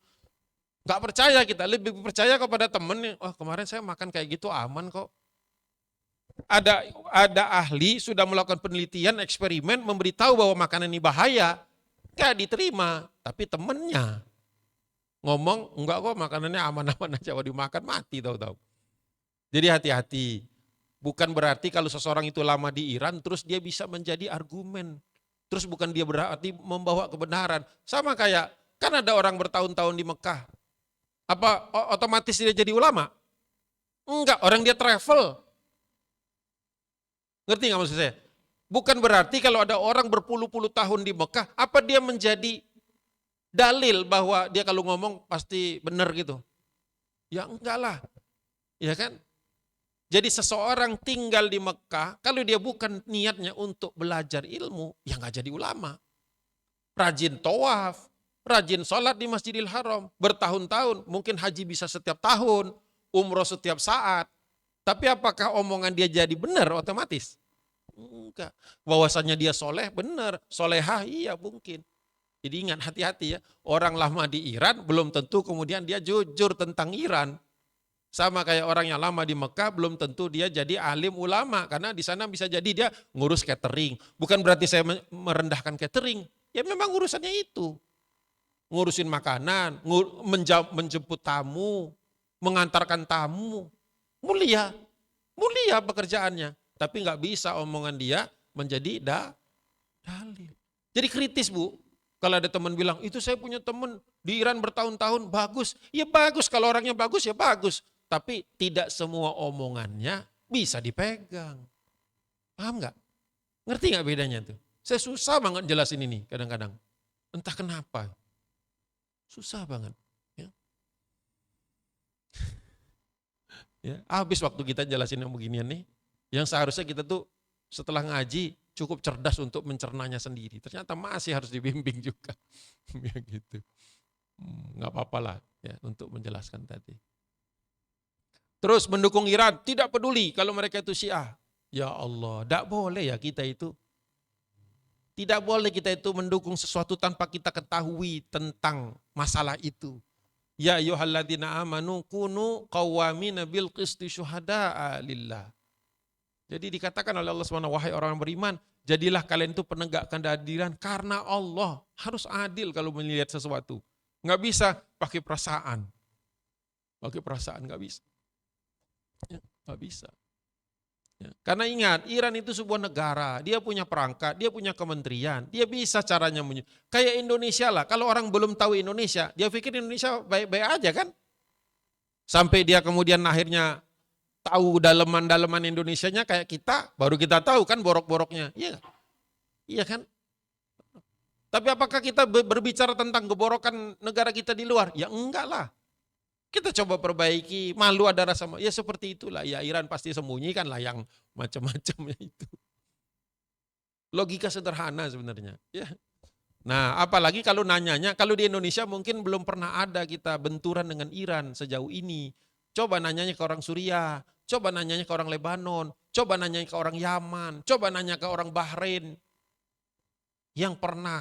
Nggak percaya kita, lebih percaya kepada temen. Oh kemarin saya makan kayak gitu aman kok. Ada ahli sudah melakukan penelitian, eksperimen, memberitahu bahwa makanan ini bahaya, gak diterima. Tapi temennya ngomong, enggak kok makanannya aman-aman aja, kalau dimakan mati tahu-tahu. Jadi hati-hati, bukan berarti kalau seseorang itu lama di Iran, terus dia bisa menjadi argumen. Terus bukan dia berarti membawa kebenaran. Sama kayak, kan ada orang bertahun-tahun di Mekah. Apa otomatis dia jadi ulama? Enggak, orang dia travel. Ngerti nggak maksud saya? Bukan berarti kalau ada orang berpuluh-puluh tahun di Mekah, apa dia menjadi dalil bahwa dia kalau ngomong pasti benar gitu? Ya enggak lah, ya kan? Jadi seseorang tinggal di Mekah, kalau dia bukan niatnya untuk belajar ilmu, ya nggak jadi ulama. Rajin tawaf, rajin sholat di Masjidil Haram, bertahun-tahun, mungkin haji bisa setiap tahun, umroh setiap saat. Tapi apakah omongan dia jadi benar otomatis? Enggak. Bahwasannya dia soleh benar, solehah iya mungkin. Jadi ingat hati-hati ya, orang lama di Iran belum tentu kemudian dia jujur tentang Iran. Sama kayak orang yang lama di Mekah belum tentu dia jadi alim ulama, karena di sana bisa jadi dia ngurus catering. Bukan berarti saya merendahkan catering, ya memang urusannya itu. Ngurusin makanan, menjemput tamu, mengantarkan tamu. Mulia pekerjaannya. Tapi nggak bisa omongan dia menjadi dalil. Jadi kritis Bu, kalau ada teman bilang, itu saya punya teman di Iran bertahun-tahun bagus. Ya bagus, kalau orangnya bagus ya bagus. Tapi tidak semua omongannya bisa dipegang. Paham nggak? Ngerti nggak bedanya tuh? Saya susah banget jelasin ini kadang-kadang. Entah kenapa. Susah banget. Ya, habis waktu kita jelasin yang beginian nih, yang seharusnya kita tuh setelah ngaji cukup cerdas untuk mencernanya sendiri. Ternyata masih harus dibimbing juga. Ya gitu. Nggak apa-apa lah ya untuk menjelaskan tadi. Terus mendukung Iran, tidak peduli kalau mereka itu Syiah. Ya Allah, tidak boleh ya kita itu. Tidak boleh kita itu mendukung sesuatu tanpa kita ketahui tentang masalah itu. Ya ayyuhalladzina amanu kunu qawwamina bil qisti syuhada'a lillah. Jadi dikatakan oleh Allah Subhanahu wahai orang beriman, jadilah kalian itu penegak keadilan karena Allah. Harus adil kalau melihat sesuatu. Enggak bisa pakai perasaan. Pakai perasaan enggak bisa. Ya, enggak bisa. Ya, karena ingat, Iran itu sebuah negara, dia punya perangkat, dia punya kementerian, dia bisa caranya kayak Indonesia lah. Kalau orang belum tahu Indonesia, dia pikir Indonesia baik-baik aja kan? Sampai dia kemudian akhirnya tahu daleman-daleman Indonesianya kayak kita, baru kita tahu kan borok-boroknya. Iya, iya kan? Tapi apakah kita berbicara tentang keborokan negara kita di luar? Ya enggak lah. Kita coba perbaiki, malu ada rasa, ya seperti itulah, ya Iran pasti sembunyikan lah yang macam-macamnya itu. Logika sederhana sebenarnya. Ya. Nah apalagi kalau nanyanya, kalau di Indonesia mungkin belum pernah ada kita benturan dengan Iran sejauh ini. Coba nanyanya ke orang Suriah, coba nanyanya ke orang Lebanon, coba nanyanya ke orang Yaman, coba nanya ke orang Bahrain. Yang pernah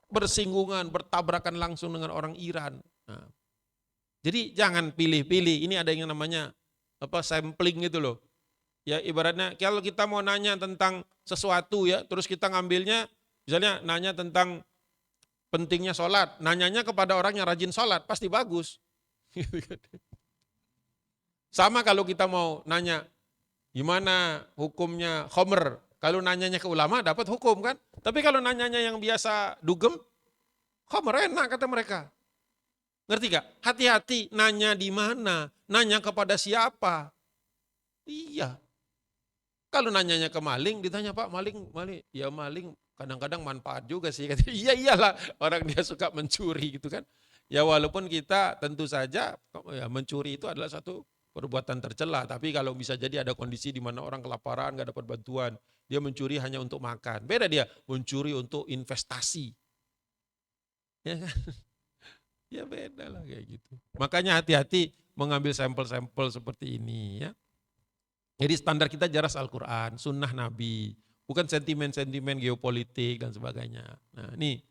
bersinggungan, bertabrakan langsung dengan orang Iran. Nah, jadi jangan pilih-pilih. Ini ada yang namanya sampling gitu loh. Ya ibaratnya kalau kita mau nanya tentang sesuatu ya, terus kita ngambilnya, misalnya nanya tentang pentingnya sholat, nanyanya kepada orang yang rajin sholat, pasti bagus. Sama kalau kita mau nanya gimana hukumnya khomer, kalau nanyanya ke ulama dapat hukum kan. Tapi kalau nanyanya yang biasa dugem, Khamr enak kata mereka. Ngerti gak? Hati-hati, nanya di mana, nanya kepada siapa. Iya. Kalau nanyanya ke maling, ditanya Pak maling, ya maling kadang-kadang manfaat juga sih. Iya iyalah, orang dia suka mencuri gitu kan. Ya walaupun kita tentu saja ya, mencuri itu adalah satu perbuatan tercela. Tapi kalau bisa jadi ada kondisi di mana orang kelaparan, gak dapat bantuan. Dia mencuri hanya untuk makan. Beda dia, mencuri untuk investasi. Ya kan? Ya beda lah kayak gitu. Makanya hati-hati mengambil sampel-sampel seperti ini ya. Jadi standar kita jelas Al-Quran, sunnah Nabi, bukan sentimen-sentimen geopolitik dan sebagainya. Nah nih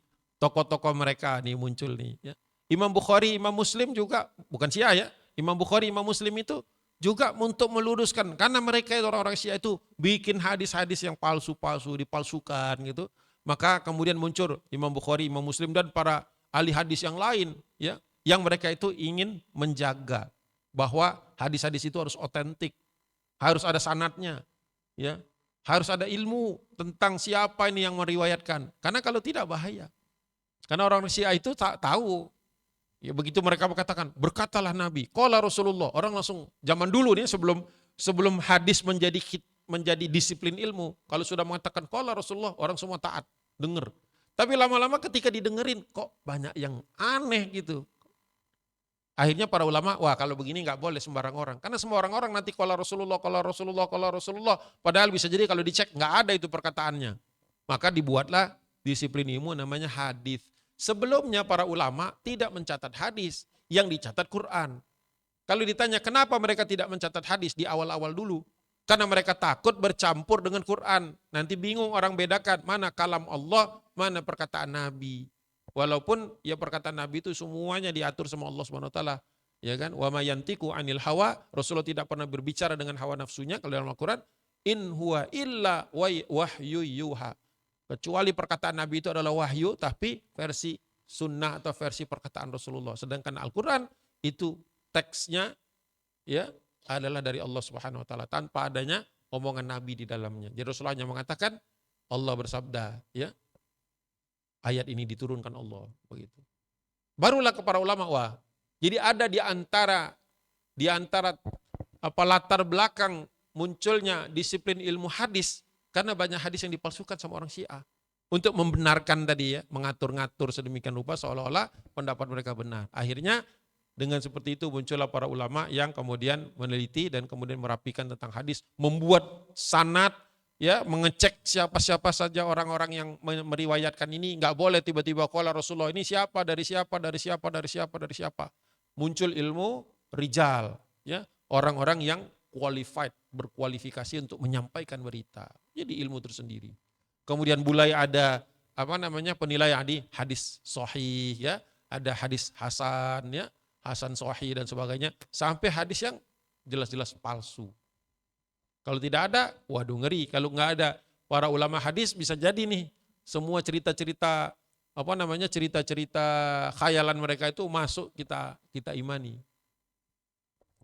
tokoh-tokoh mereka nih muncul nih. Ya. Imam Bukhari, Imam Muslim juga, bukan Syiah ya, Imam Bukhari, Imam Muslim itu juga untuk meluruskan, karena mereka orang-orang Syiah itu bikin hadis-hadis yang palsu-palsu, dipalsukan gitu. Maka kemudian muncul Imam Bukhari, Imam Muslim dan para ahli hadis yang lain ya, yang mereka itu ingin menjaga bahwa hadis-hadis itu harus otentik. Harus ada sanadnya, ya, harus ada ilmu tentang siapa ini yang meriwayatkan. Karena kalau tidak bahaya. Karena orang Syiah itu tak tahu. Ya begitu mereka mengatakan berkatalah Nabi, qala Rasulullah. Orang langsung zaman dulu nih sebelum hadis menjadi disiplin ilmu. Kalau sudah mengatakan qala Rasulullah, orang semua taat, dengar. Tapi lama-lama ketika didengerin kok banyak yang aneh gitu. Akhirnya para ulama, wah kalau begini nggak boleh sembarang orang. Karena semua orang nanti qala Rasulullah, qala Rasulullah, qala Rasulullah. Padahal bisa jadi kalau dicek nggak ada itu perkataannya. Maka dibuatlah disiplin ilmu namanya hadis. Sebelumnya para ulama tidak mencatat hadis, yang dicatat Quran. Kalau ditanya kenapa mereka tidak mencatat hadis di awal-awal dulu? Karena mereka takut bercampur dengan Quran. Nanti bingung orang bedakan mana kalam Allah, mana perkataan Nabi. Walaupun ya perkataan Nabi itu semuanya diatur sama Allah Subhanahu wa taala, ya kan? Wa may yantiqu anil hawa, Rasulullah tidak pernah berbicara dengan hawa nafsunya kalau dalam Al-Qur'an, in huwa illa wahyu yuha. Kecuali perkataan Nabi itu adalah wahyu tapi versi sunnah atau versi perkataan Rasulullah. Sedangkan Al-Qur'an itu teksnya ya adalah dari Allah Subhanahu wa taala tanpa adanya omongan Nabi di dalamnya. Jadi Rasulullah hanya mengatakan Allah bersabda, ya. Ayat ini diturunkan Allah begitu. Barulah ke para ulama, wah. Jadi ada di antara apa latar belakang munculnya disiplin ilmu hadis karena banyak hadis yang dipalsukan sama orang Syiah. Untuk membenarkan tadi ya, mengatur-ngatur sedemikian rupa seolah-olah pendapat mereka benar. Akhirnya dengan seperti itu muncullah para ulama yang kemudian meneliti dan kemudian merapikan tentang hadis, membuat sanad, ya, mengecek siapa-siapa saja orang-orang yang meriwayatkan ini. Nggak boleh tiba-tiba qala Rasulullah, ini siapa, dari siapa, dari siapa, dari siapa, dari siapa. Muncul ilmu rijal, ya, orang-orang yang qualified, berkualifikasi untuk menyampaikan berita. Jadi ilmu tersendiri. Kemudian mulai ada penilaian di hadis sahih, ya, ada hadis hasan, ya, hasan sahih dan sebagainya, sampai hadis yang jelas-jelas palsu. Kalau tidak ada, waduh ngeri. Kalau nggak ada para ulama hadis bisa jadi nih semua cerita-cerita cerita-cerita khayalan mereka itu masuk kita imani.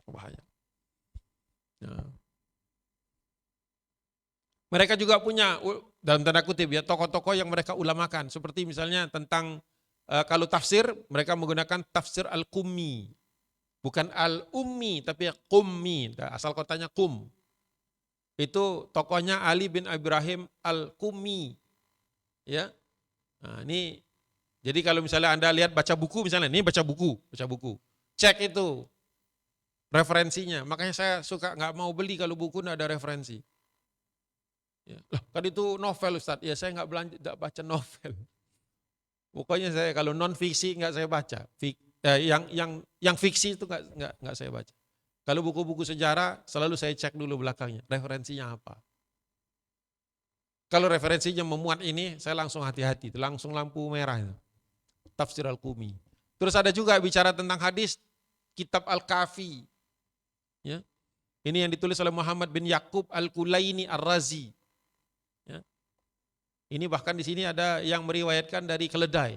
Bahaya. Nah. Mereka juga punya dalam tanda kutip ya tokoh-tokoh yang mereka ulamakan seperti misalnya tentang kalau tafsir mereka menggunakan tafsir al-Qummi. Bukan al-Ummi tapi Qummi. Asal kotanya Qum. Itu tokohnya Ali bin Ibrahim Al-Qummi. Ya. Nah, ini jadi kalau misalnya Anda lihat baca buku misalnya, ini baca buku. Cek itu referensinya. Makanya saya suka nggak mau beli kalau buku nggak ada referensi. Ya. Loh, kan itu novel Ustaz. Ya saya nggak baca novel. Pokoknya saya kalau non fiksi nggak saya baca. Yang fiksi itu nggak saya baca. Kalau buku-buku sejarah selalu saya cek dulu belakangnya, referensinya apa. Kalau referensinya memuat ini, saya langsung hati-hati, langsung lampu merah. Tafsir Al-Qummi. Terus ada juga bicara tentang hadis, kitab Al-Kafi. Ya. Ini yang ditulis oleh Muhammad bin Yaqub Al-Kulaini Ar-Razi. Ya. Ini bahkan di sini ada yang meriwayatkan dari keledai.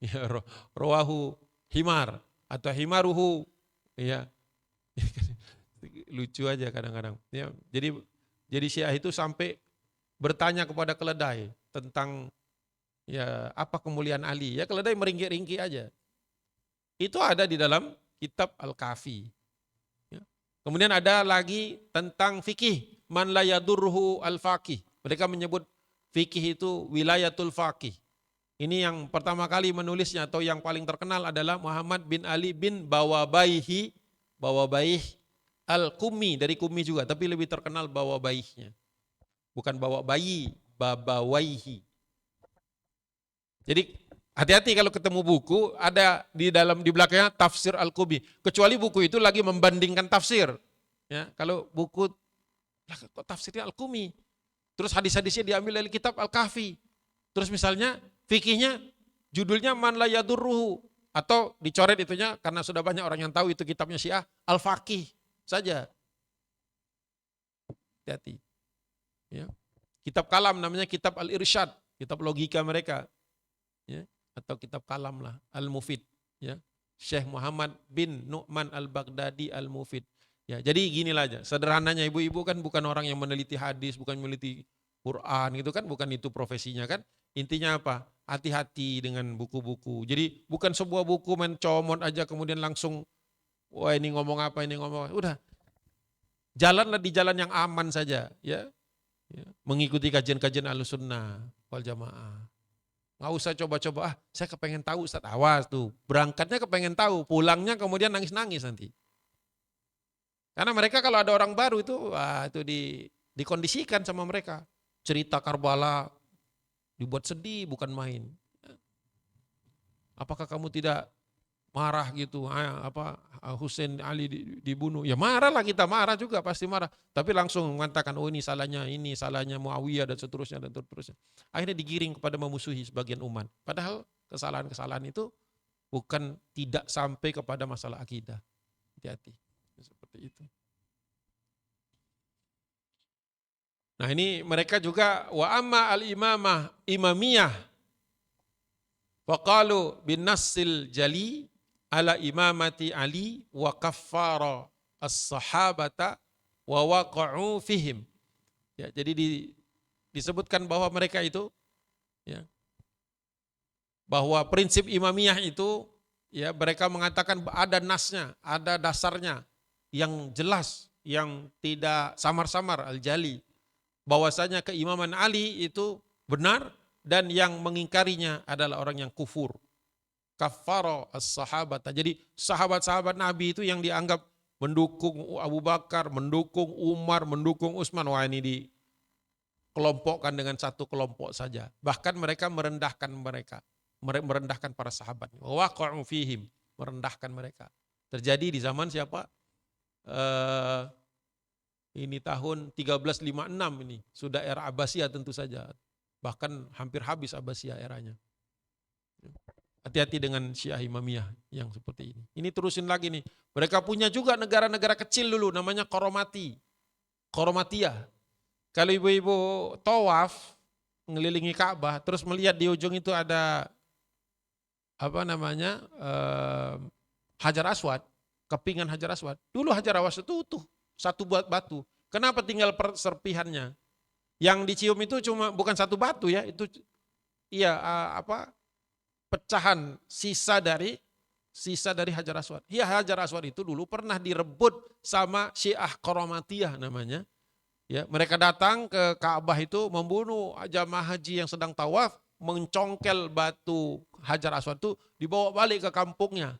Ya, rawahu himar atau himaruhu. Ya. Lucu aja kadang-kadang. Ya, jadi Syiah itu sampai bertanya kepada keledai tentang Ya, apa kemuliaan Ali? Ya keledai meringkik-ringkik aja. Itu ada di dalam kitab Al-Kafi. Ya. Kemudian ada lagi tentang fikih. Man la yadurruhu al-faqih. Mereka menyebut fikih itu wilayatul faqih. Ini yang pertama kali menulisnya atau yang paling terkenal adalah Muhammad bin Ali bin Bawabaihi. Bawabaih Al-Kumi, dari Kumi juga, tapi lebih terkenal Bawabaihnya. Bukan bawa bayi, Babawaihi. Jadi hati-hati kalau ketemu buku, ada di belakangnya tafsir Al-Kubi. Kecuali buku itu lagi membandingkan tafsir. Ya, kalau buku kok tafsirnya Al-Kumi. Terus hadis-hadisnya diambil dari kitab Al-Kahfi. Terus misalnya fikihnya judulnya Man la yadurruhu, atau dicoret itunya karena sudah banyak orang yang tahu itu kitabnya Syiah, Al-Faqih saja. Hati-hati. Ya. Kitab kalam namanya kitab Al-Irsyad, kitab logika mereka. Ya, atau kitab kalam lah, Al-Mufid, ya. Syekh Muhammad bin Nu'man Al-Baghdadi Al-Mufid. Ya, jadi ginilah aja. Sederhananya ibu-ibu kan bukan orang yang meneliti hadis, bukan meneliti Quran gitu kan, bukan itu profesinya kan. Intinya apa? Hati-hati dengan buku-buku. Jadi bukan sebuah buku main comot aja kemudian langsung wah ini ngomong apa, ini ngomong apa. Udah. Jalanlah di jalan yang aman saja, ya. Ya. Mengikuti kajian-kajian Ahlussunnah wal Jamaah. Nggak usah coba-coba, saya kepengen tahu Ustaz, awas tuh. Berangkatnya kepengen tahu, pulangnya kemudian nangis-nangis nanti. Karena mereka kalau ada orang baru itu, wah itu dikondisikan sama mereka. Cerita Karbala dibuat sedih, bukan main. Apakah kamu tidak marah gitu, Husain Ali dibunuh? Ya marah lah, kita marah juga, pasti marah. Tapi langsung mengatakan, oh ini salahnya Muawiyah dan seterusnya. Akhirnya digiring kepada memusuhi sebagian umat. Padahal kesalahan-kesalahan itu bukan tidak sampai kepada masalah akidah. Hati-hati. Seperti itu. Nah ini mereka juga wa amma al-imamah imamiyah waqalu bin nassil jali ala imamati Ali wa kaffara as-sahabata wa waqa'u fihim. Ya, jadi disebutkan bahwa mereka itu ya, bahwa prinsip imamiyah itu ya mereka mengatakan ada nasnya, ada dasarnya yang jelas, yang tidak samar-samar al-jali, bahwasanya keimaman Ali itu benar dan yang mengingkarinya adalah orang yang kufur. Kaffara as-sahabat. Jadi sahabat-sahabat Nabi itu yang dianggap mendukung Abu Bakar, mendukung Umar, mendukung Utsman, wah ini dikelompokkan dengan satu kelompok saja. Bahkan mereka merendahkan merendahkan para sahabat. Waqa'u fihim, merendahkan mereka. Terjadi di zaman siapa? Ini tahun 1356 ini, sudah era Abbasiyah tentu saja. Bahkan hampir habis Abbasiyah eranya. Hati-hati dengan Syiah Imamiyah yang seperti ini. Ini terusin lagi nih. Mereka punya juga negara-negara kecil dulu namanya Koromatiyah. Kalau ibu-ibu tawaf ngelilingi Ka'bah terus melihat di ujung itu ada Hajar Aswad, kepingan Hajar Aswad. Dulu Hajar Aswad itu utuh, satu buat batu. Kenapa tinggal serpihannya? Yang dicium itu cuma bukan satu batu ya, itu pecahan sisa dari Hajar Aswad. Ya Hajar Aswad itu dulu pernah direbut sama Syiah Koromatiyah namanya. Ya, mereka datang ke Ka'bah itu membunuh jamaah haji yang sedang tawaf, mencongkel batu Hajar Aswad itu dibawa balik ke kampungnya.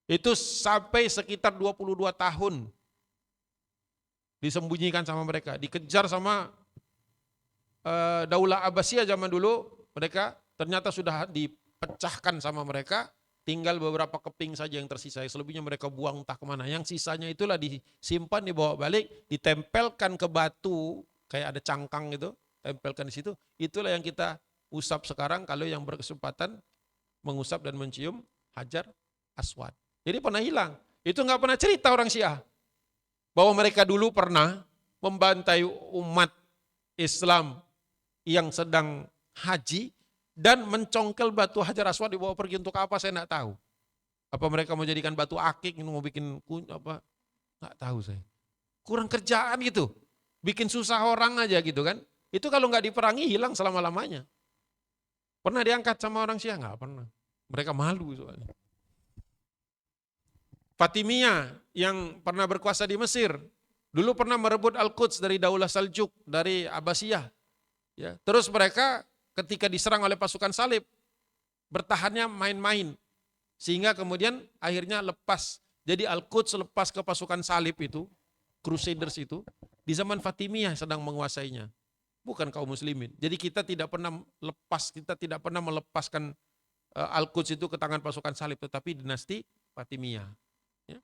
Itu sampai sekitar 22 tahun disembunyikan sama mereka, dikejar sama Daulah Abbasiyah zaman dulu, mereka ternyata sudah dipecahkan sama mereka, tinggal beberapa keping saja yang tersisa, selebihnya mereka buang entah kemana, yang sisanya itulah disimpan, dibawa balik, ditempelkan ke batu, kayak ada cangkang gitu, tempelkan di situ, itulah yang kita usap sekarang kalau yang berkesempatan mengusap dan mencium Hajar Aswad. Jadi pernah hilang, itu nggak pernah cerita orang Syiah, bahwa mereka dulu pernah membantai umat Islam yang sedang haji dan mencongkel batu Hajar Aswad dibawa pergi untuk apa saya enggak tahu. Apa mereka mau jadikan batu akik, mau bikin apa? Enggak tahu saya. Kurang kerjaan gitu. Bikin susah orang aja gitu kan. Itu kalau enggak diperangi hilang selama-lamanya. Pernah diangkat sama orang Syiah? Nggak pernah. Mereka malu soalnya. Fatimiyah yang pernah berkuasa di Mesir, dulu pernah merebut Al-Quds dari Daulah Saljuk, dari Abbasiyah. Ya. Terus mereka ketika diserang oleh pasukan salib, bertahannya main-main. Sehingga kemudian akhirnya lepas. Jadi Al-Quds lepas ke pasukan salib itu, Crusaders itu, di zaman Fatimiyah sedang menguasainya. Bukan kaum muslimin. Jadi kita tidak pernah melepaskan Al-Quds itu ke tangan pasukan salib, tetapi dinasti Fatimiyah. Ya,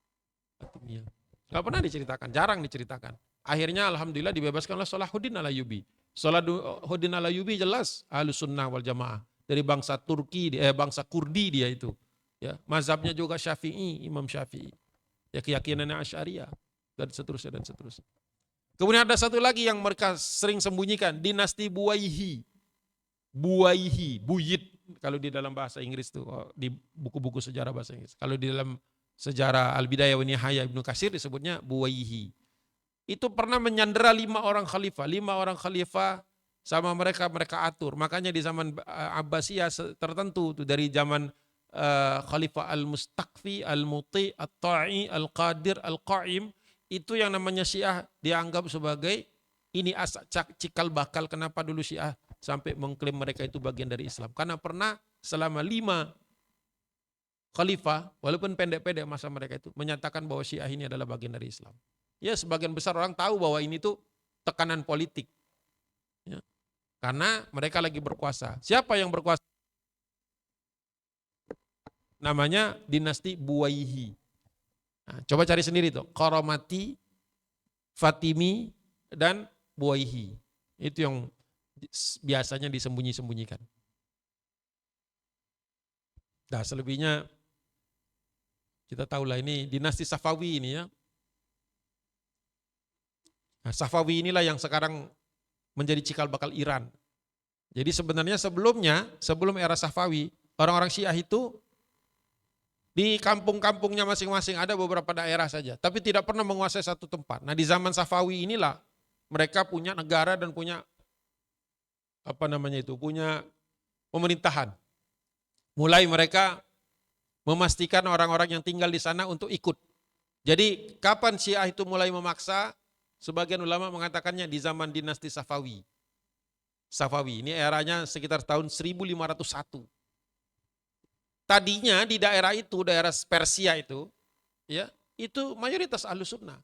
Fatimiyah. Gak pernah diceritakan, jarang diceritakan. Akhirnya alhamdulillah dibebaskan oleh Salahuddin Al-Ayyubi. Salahuddin Al-Ayyubi jelas Ahlus Sunnah wal Jamaah. Dari bangsa bangsa Kurdi dia itu. Ya, mazhabnya juga Syafi'i, Imam Syafi'i. Ya, keyakinannya Asy'ariyah dan seterusnya dan seterusnya. Kemudian ada satu lagi yang mereka sering sembunyikan, dinasti Buwaihi. Buwaihi, Buyid kalau di dalam bahasa Inggris tuh, di buku-buku sejarah bahasa Inggris. Kalau di dalam sejarah Al-Bidayah wa Nihayah Ibnu Katsir disebutnya Buwaihi. Itu pernah menyandera 5 orang khalifah. 5 orang khalifah sama mereka atur. Makanya di zaman Abbasiyah tertentu tuh, dari zaman Khalifah Al-Mustakfi, Al-Muti, At-Ta'i, Al-Qadir, Al-Qa'im, itu yang namanya Syiah dianggap sebagai ini cikal bakal kenapa dulu Syiah sampai mengklaim mereka itu bagian dari Islam. Karena pernah selama 5 khalifah, walaupun pendek-pendek masa mereka itu, menyatakan bahwa Syiah ini adalah bagian dari Islam. Ya, sebagian besar orang tahu bahwa ini tuh tekanan politik. Ya. Karena mereka lagi berkuasa. Siapa yang berkuasa? Namanya dinasti Buwaihi. Nah, coba cari sendiri tuh, Qaramati, Fatimi, dan Buwaihi. Itu yang biasanya disembunyi-sembunyikan. Nah, selebihnya kita tahulah ini dinasti Safawi ini ya. Nah, Safawi inilah yang sekarang menjadi cikal bakal Iran. Jadi sebenarnya sebelum era Safawi, orang-orang Syiah itu di kampung-kampungnya masing-masing ada beberapa daerah saja, tapi tidak pernah menguasai satu tempat. Nah, di zaman Safawi inilah mereka punya negara dan punya punya pemerintahan. Mulai mereka memastikan orang-orang yang tinggal di sana untuk ikut. Jadi kapan Syiah itu mulai memaksa? Sebagian ulama mengatakannya di zaman dinasti Safawi. Safawi ini eranya sekitar tahun 1501. Tadinya di daerah itu, daerah Persia itu, ya, itu mayoritas Ahlus Sunnah.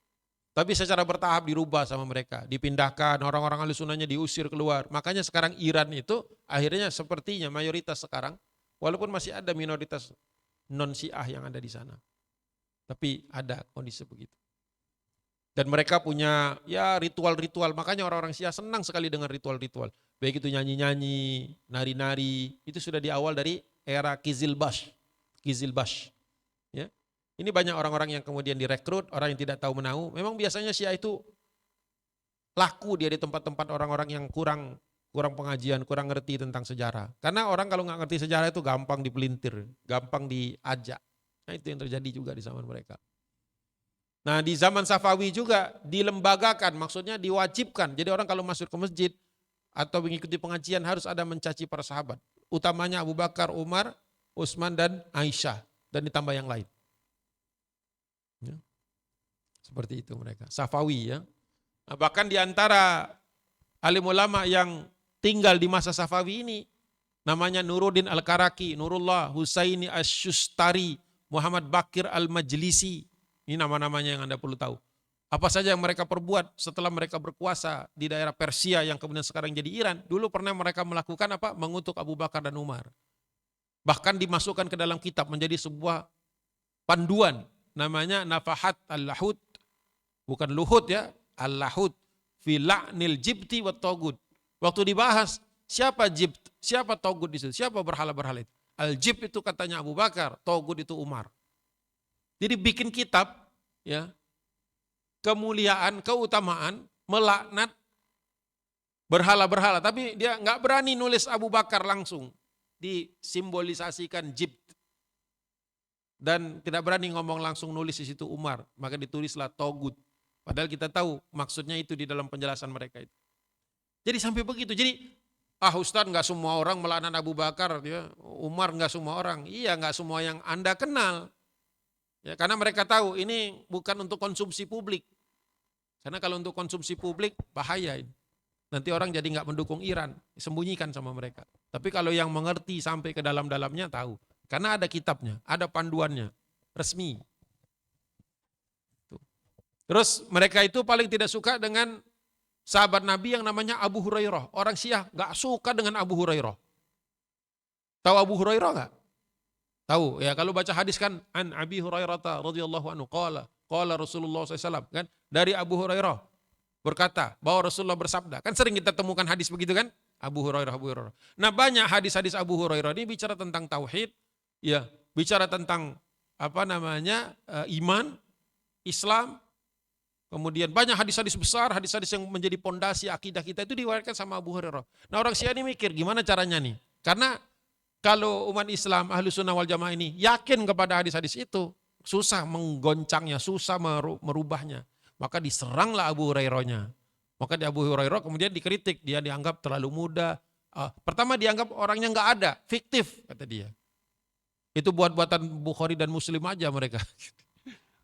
Tapi secara bertahap dirubah sama mereka, dipindahkan, orang-orang Ahlus Sunnahnya diusir keluar. Makanya sekarang Iran itu akhirnya sepertinya mayoritas sekarang, walaupun masih ada minoritas non Syiah yang ada di sana. Tapi ada kondisi begitu. Dan mereka punya ya ritual-ritual, makanya orang-orang Syiah senang sekali dengan ritual-ritual. Baik itu nyanyi-nyanyi, nari-nari, itu sudah di awal dari era Qizilbash. Ya. Ini banyak orang-orang yang kemudian direkrut, orang yang tidak tahu menahu. Memang biasanya Syiah itu laku dia di tempat-tempat orang-orang yang kurang pengajian, kurang ngerti tentang sejarah. Karena orang kalau nggak ngerti sejarah itu gampang dipelintir, gampang diajak. Nah, itu yang terjadi juga di zaman mereka. Nah, di zaman Safawi juga dilembagakan, maksudnya diwajibkan. Jadi orang kalau masuk ke masjid atau mengikuti pengajian harus ada mencaci para sahabat. Utamanya Abu Bakar, Umar, Utsman, dan Aisyah. Dan ditambah yang lain. Ya. Seperti itu mereka. Safawi ya. Nah, bahkan di antara alim ulama yang tinggal di masa Safawi ini, namanya Nuruddin Al-Karaki, Nurullah, Husaini Asy-Syustari, Muhammad Bakir Al-Majlisi. Ini nama-namanya yang Anda perlu tahu. Apa saja yang mereka perbuat setelah mereka berkuasa di daerah Persia yang kemudian sekarang jadi Iran. Dulu pernah mereka melakukan apa? Mengutuk Abu Bakar dan Umar. Bahkan dimasukkan ke dalam kitab menjadi sebuah panduan. Namanya Nafahat Al-Lahud. Bukan Luhud ya. Al-Lahud. Fi la'nil jibti wa togut. Waktu dibahas siapa jibt, siapa togut di situ, siapa berhala-berhala itu. Al-jibt itu katanya Abu Bakar, togut itu Umar. Jadi bikin kitab ya, kemuliaan, keutamaan, melaknat berhala-berhala. Tapi dia nggak berani nulis Abu Bakar langsung, disimbolisasikan jibt. Dan tidak berani ngomong langsung nulis di situ Umar, maka ditulislah togut. Padahal kita tahu maksudnya itu di dalam penjelasan mereka itu. Jadi sampai begitu. Jadi Ustadz nggak semua orang melaknat Abu Bakar, ya, Umar nggak semua orang. Iya, nggak semua yang Anda kenal. Ya, karena mereka tahu ini bukan untuk konsumsi publik. Karena kalau untuk konsumsi publik bahaya ini. Nanti orang jadi nggak mendukung Iran, sembunyikan sama mereka. Tapi kalau yang mengerti sampai ke dalam-dalamnya tahu. Karena ada kitabnya, ada panduannya, resmi. Terus mereka itu paling tidak suka dengan sahabat Nabi yang namanya Abu Hurairah. Orang Syiah nggak suka dengan Abu Hurairah. Tahu Abu Hurairah nggak? Tahu ya, kalau baca hadis kan an Abi Hurairah radhiyallahu anhu qala Rasulullah SAW kan, dari Abu Hurairah berkata bahwa Rasulullah bersabda. Kan sering kita temukan hadis begitu kan? Abu Hurairah, Abu Hurairah. Nah, banyak hadis-hadis Abu Hurairah ini bicara tentang tauhid, ya, bicara tentang iman, Islam. Kemudian banyak hadis-hadis besar, hadis-hadis yang menjadi pondasi akidah kita itu diriwayatkan sama Abu Hurairah. Nah, orang Syiah ini mikir gimana caranya nih? Karena kalau umat Islam, Ahlus Sunnah wal Jamaah ini yakin kepada hadis-hadis itu, susah menggoncangnya, susah merubahnya. Maka diseranglah Abu Hurairahnya. Maka di Abu Hurairah kemudian dikritik, dia dianggap terlalu muda. Pertama dianggap orangnya nggak ada, fiktif kata dia. Itu buat-buatan Bukhari dan Muslim aja mereka.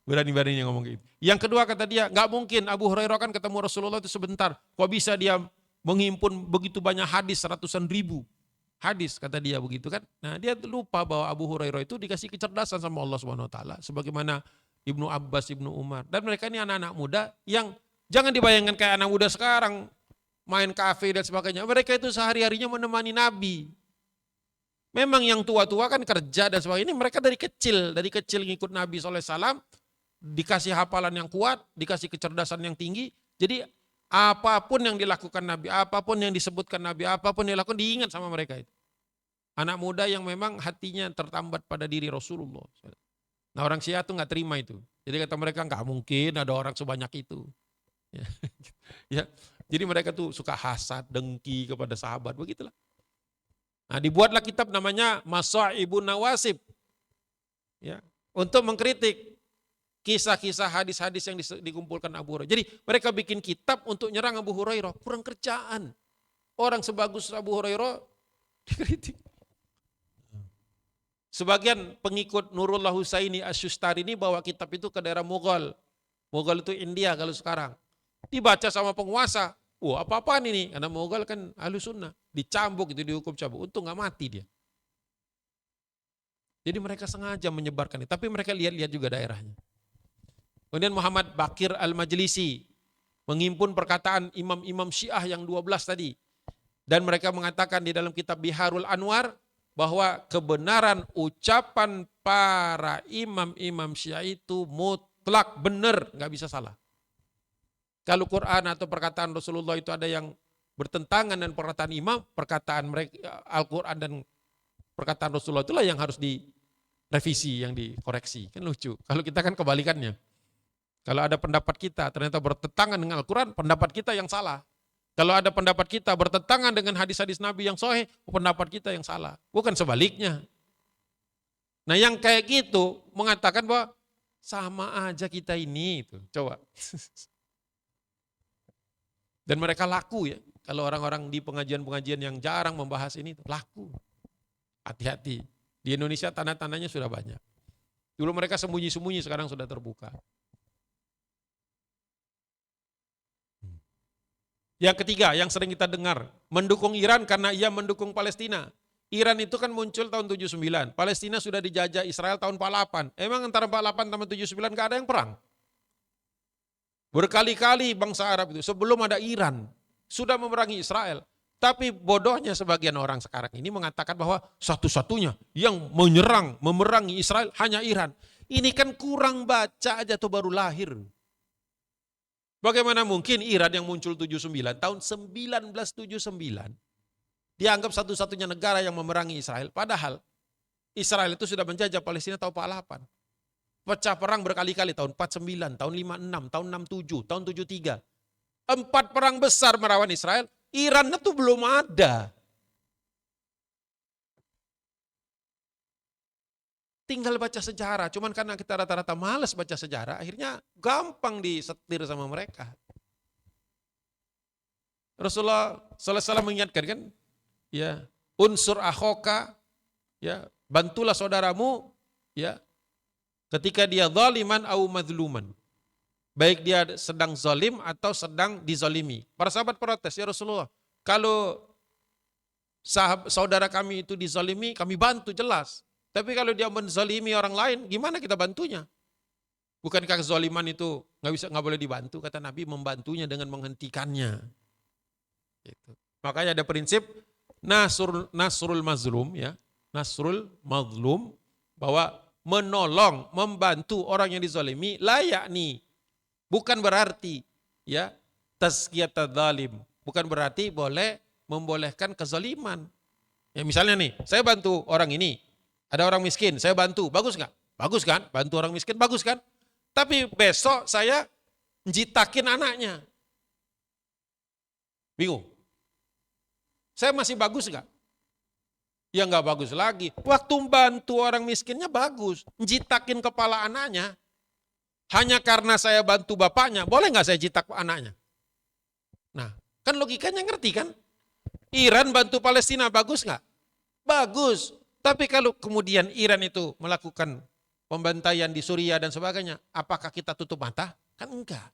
Berani-beraninya ngomong gitu. Yang kedua kata dia, nggak mungkin Abu Hurairah kan ketemu Rasulullah itu sebentar. Kok bisa dia menghimpun begitu banyak hadis, ratusan ribu hadis, kata dia begitu kan. Nah, dia lupa bahwa Abu Hurairah itu dikasih kecerdasan sama Allah Subhanahu wa taala sebagaimana Ibnu Abbas, Ibnu Umar, dan mereka ini anak-anak muda yang jangan dibayangkan kayak anak muda sekarang main kafe dan sebagainya. Mereka itu sehari-harinya menemani Nabi. Memang yang tua-tua kan kerja dan sebagainya. Ini mereka dari kecil ngikut Nabi SAW, dikasih hafalan yang kuat, dikasih kecerdasan yang tinggi. Jadi apapun yang dilakukan Nabi, apapun yang disebutkan Nabi, apapun yang dilakukan diingat sama mereka itu. Anak muda yang memang hatinya tertambat pada diri Rasulullah. Nah, orang Syiah tuh nggak terima itu. Jadi kata mereka nggak mungkin ada orang sebanyak itu. Ya. Ya. Jadi mereka tuh suka hasad, dengki kepada sahabat, begitulah. Nah, dibuatlah kitab namanya Masaibun Nawasib. Ya, untuk mengkritik kisah-kisah hadis-hadis yang dikumpulkan Abu Hurairah. Jadi mereka bikin kitab untuk nyerang Abu Hurairah. Kurang kerjaan. Orang sebagus Abu Hurairah dikritik. Sebagian pengikut Nurullah Husaini Asyustari ini bawa kitab itu ke daerah Mughal. Mughal itu India kalau sekarang. Dibaca sama penguasa. Apa-apaan ini? Karena Mughal kan Ahlus Sunnah. Dicambuk itu, dihukum cambuk. Untung gak mati dia. Jadi mereka sengaja menyebarkan itu. Tapi mereka lihat-lihat juga daerahnya. Kemudian Muhammad Baqir Al-Majlisi menghimpun perkataan imam-imam Syiah yang 12 tadi. Dan mereka mengatakan di dalam kitab Biharul Anwar bahwa kebenaran ucapan para imam-imam Syiah itu mutlak benar, nggak bisa salah. Kalau Quran atau perkataan Rasulullah itu ada yang bertentangan dengan perkataan imam, perkataan mereka Al-Quran dan perkataan Rasulullah itulah yang harus direvisi, yang dikoreksi. Kan lucu. Kalau kita kan kebalikannya. Kalau ada pendapat kita ternyata bertentangan dengan Al-Quran, pendapat kita yang salah. Kalau ada pendapat kita bertentangan dengan hadis-hadis Nabi yang sahih, pendapat kita yang salah. Bukan sebaliknya. Nah, yang kayak gitu mengatakan bahwa sama aja kita ini. Itu. Coba. Dan mereka laku ya. Kalau orang-orang di pengajian-pengajian yang jarang membahas ini, laku. Hati-hati. Di Indonesia tanda-tandanya sudah banyak. Dulu mereka sembunyi-sembunyi, sekarang sudah terbuka. Yang ketiga, yang sering kita dengar, mendukung Iran karena ia mendukung Palestina. Iran itu kan muncul tahun 79, Palestina sudah dijajah Israel tahun 48. Emang antara 48 sama 79 gak ada yang perang? Berkali-kali bangsa Arab itu sebelum ada Iran sudah memerangi Israel. Tapi bodohnya sebagian orang sekarang ini mengatakan bahwa satu-satunya yang memerangi Israel hanya Iran. Ini kan kurang baca aja tuh baru lahir. Bagaimana mungkin Iran yang muncul 79 tahun 1979 dianggap satu-satunya negara yang memerangi Israel. Padahal Israel itu sudah menjajah Palestina tahun 48. Pecah perang berkali-kali tahun 49, tahun 56, tahun 67, tahun 73. 4 perang besar melawan Israel, Iran itu belum ada. Tinggal baca sejarah, cuman karena kita rata-rata malas baca sejarah, akhirnya gampang disetir sama mereka. Rasulullah SAW mengingatkan kan, ya, unsur akhoka, ya, bantulah saudaramu, ya, ketika dia zaliman au madluman. Baik dia sedang zalim atau sedang dizalimi. Para sahabat protes, ya Rasulullah, kalau saudara kami itu dizalimi, kami bantu jelas. Tapi kalau dia menzalimi orang lain, gimana kita bantunya? Bukankah kezaliman itu nggak boleh dibantu? Kata Nabi, membantunya dengan menghentikannya. Gitu. Makanya ada prinsip nasrul mazlum, ya, nasrul mazlum, bahwa menolong, membantu orang yang dizalimi, layak nih. Bukan berarti, ya, tazkiyat zalim, bukan berarti membolehkan kezaliman. Ya misalnya nih, saya bantu orang ini, ada orang miskin, saya bantu, bagus nggak? Bagus kan? Bantu orang miskin, bagus kan? Tapi besok saya jitakin anaknya. Bingung. Saya masih bagus nggak? Ya nggak bagus lagi. Waktu bantu orang miskinnya bagus, jitakin kepala anaknya. Hanya karena saya bantu bapaknya, boleh nggak saya jitak anaknya? Nah, kan logikanya ngerti kan? Iran bantu Palestina, bagus nggak? Bagus. Tapi kalau kemudian Iran itu melakukan pembantaian di Suriah dan sebagainya, apakah kita tutup mata? Kan enggak.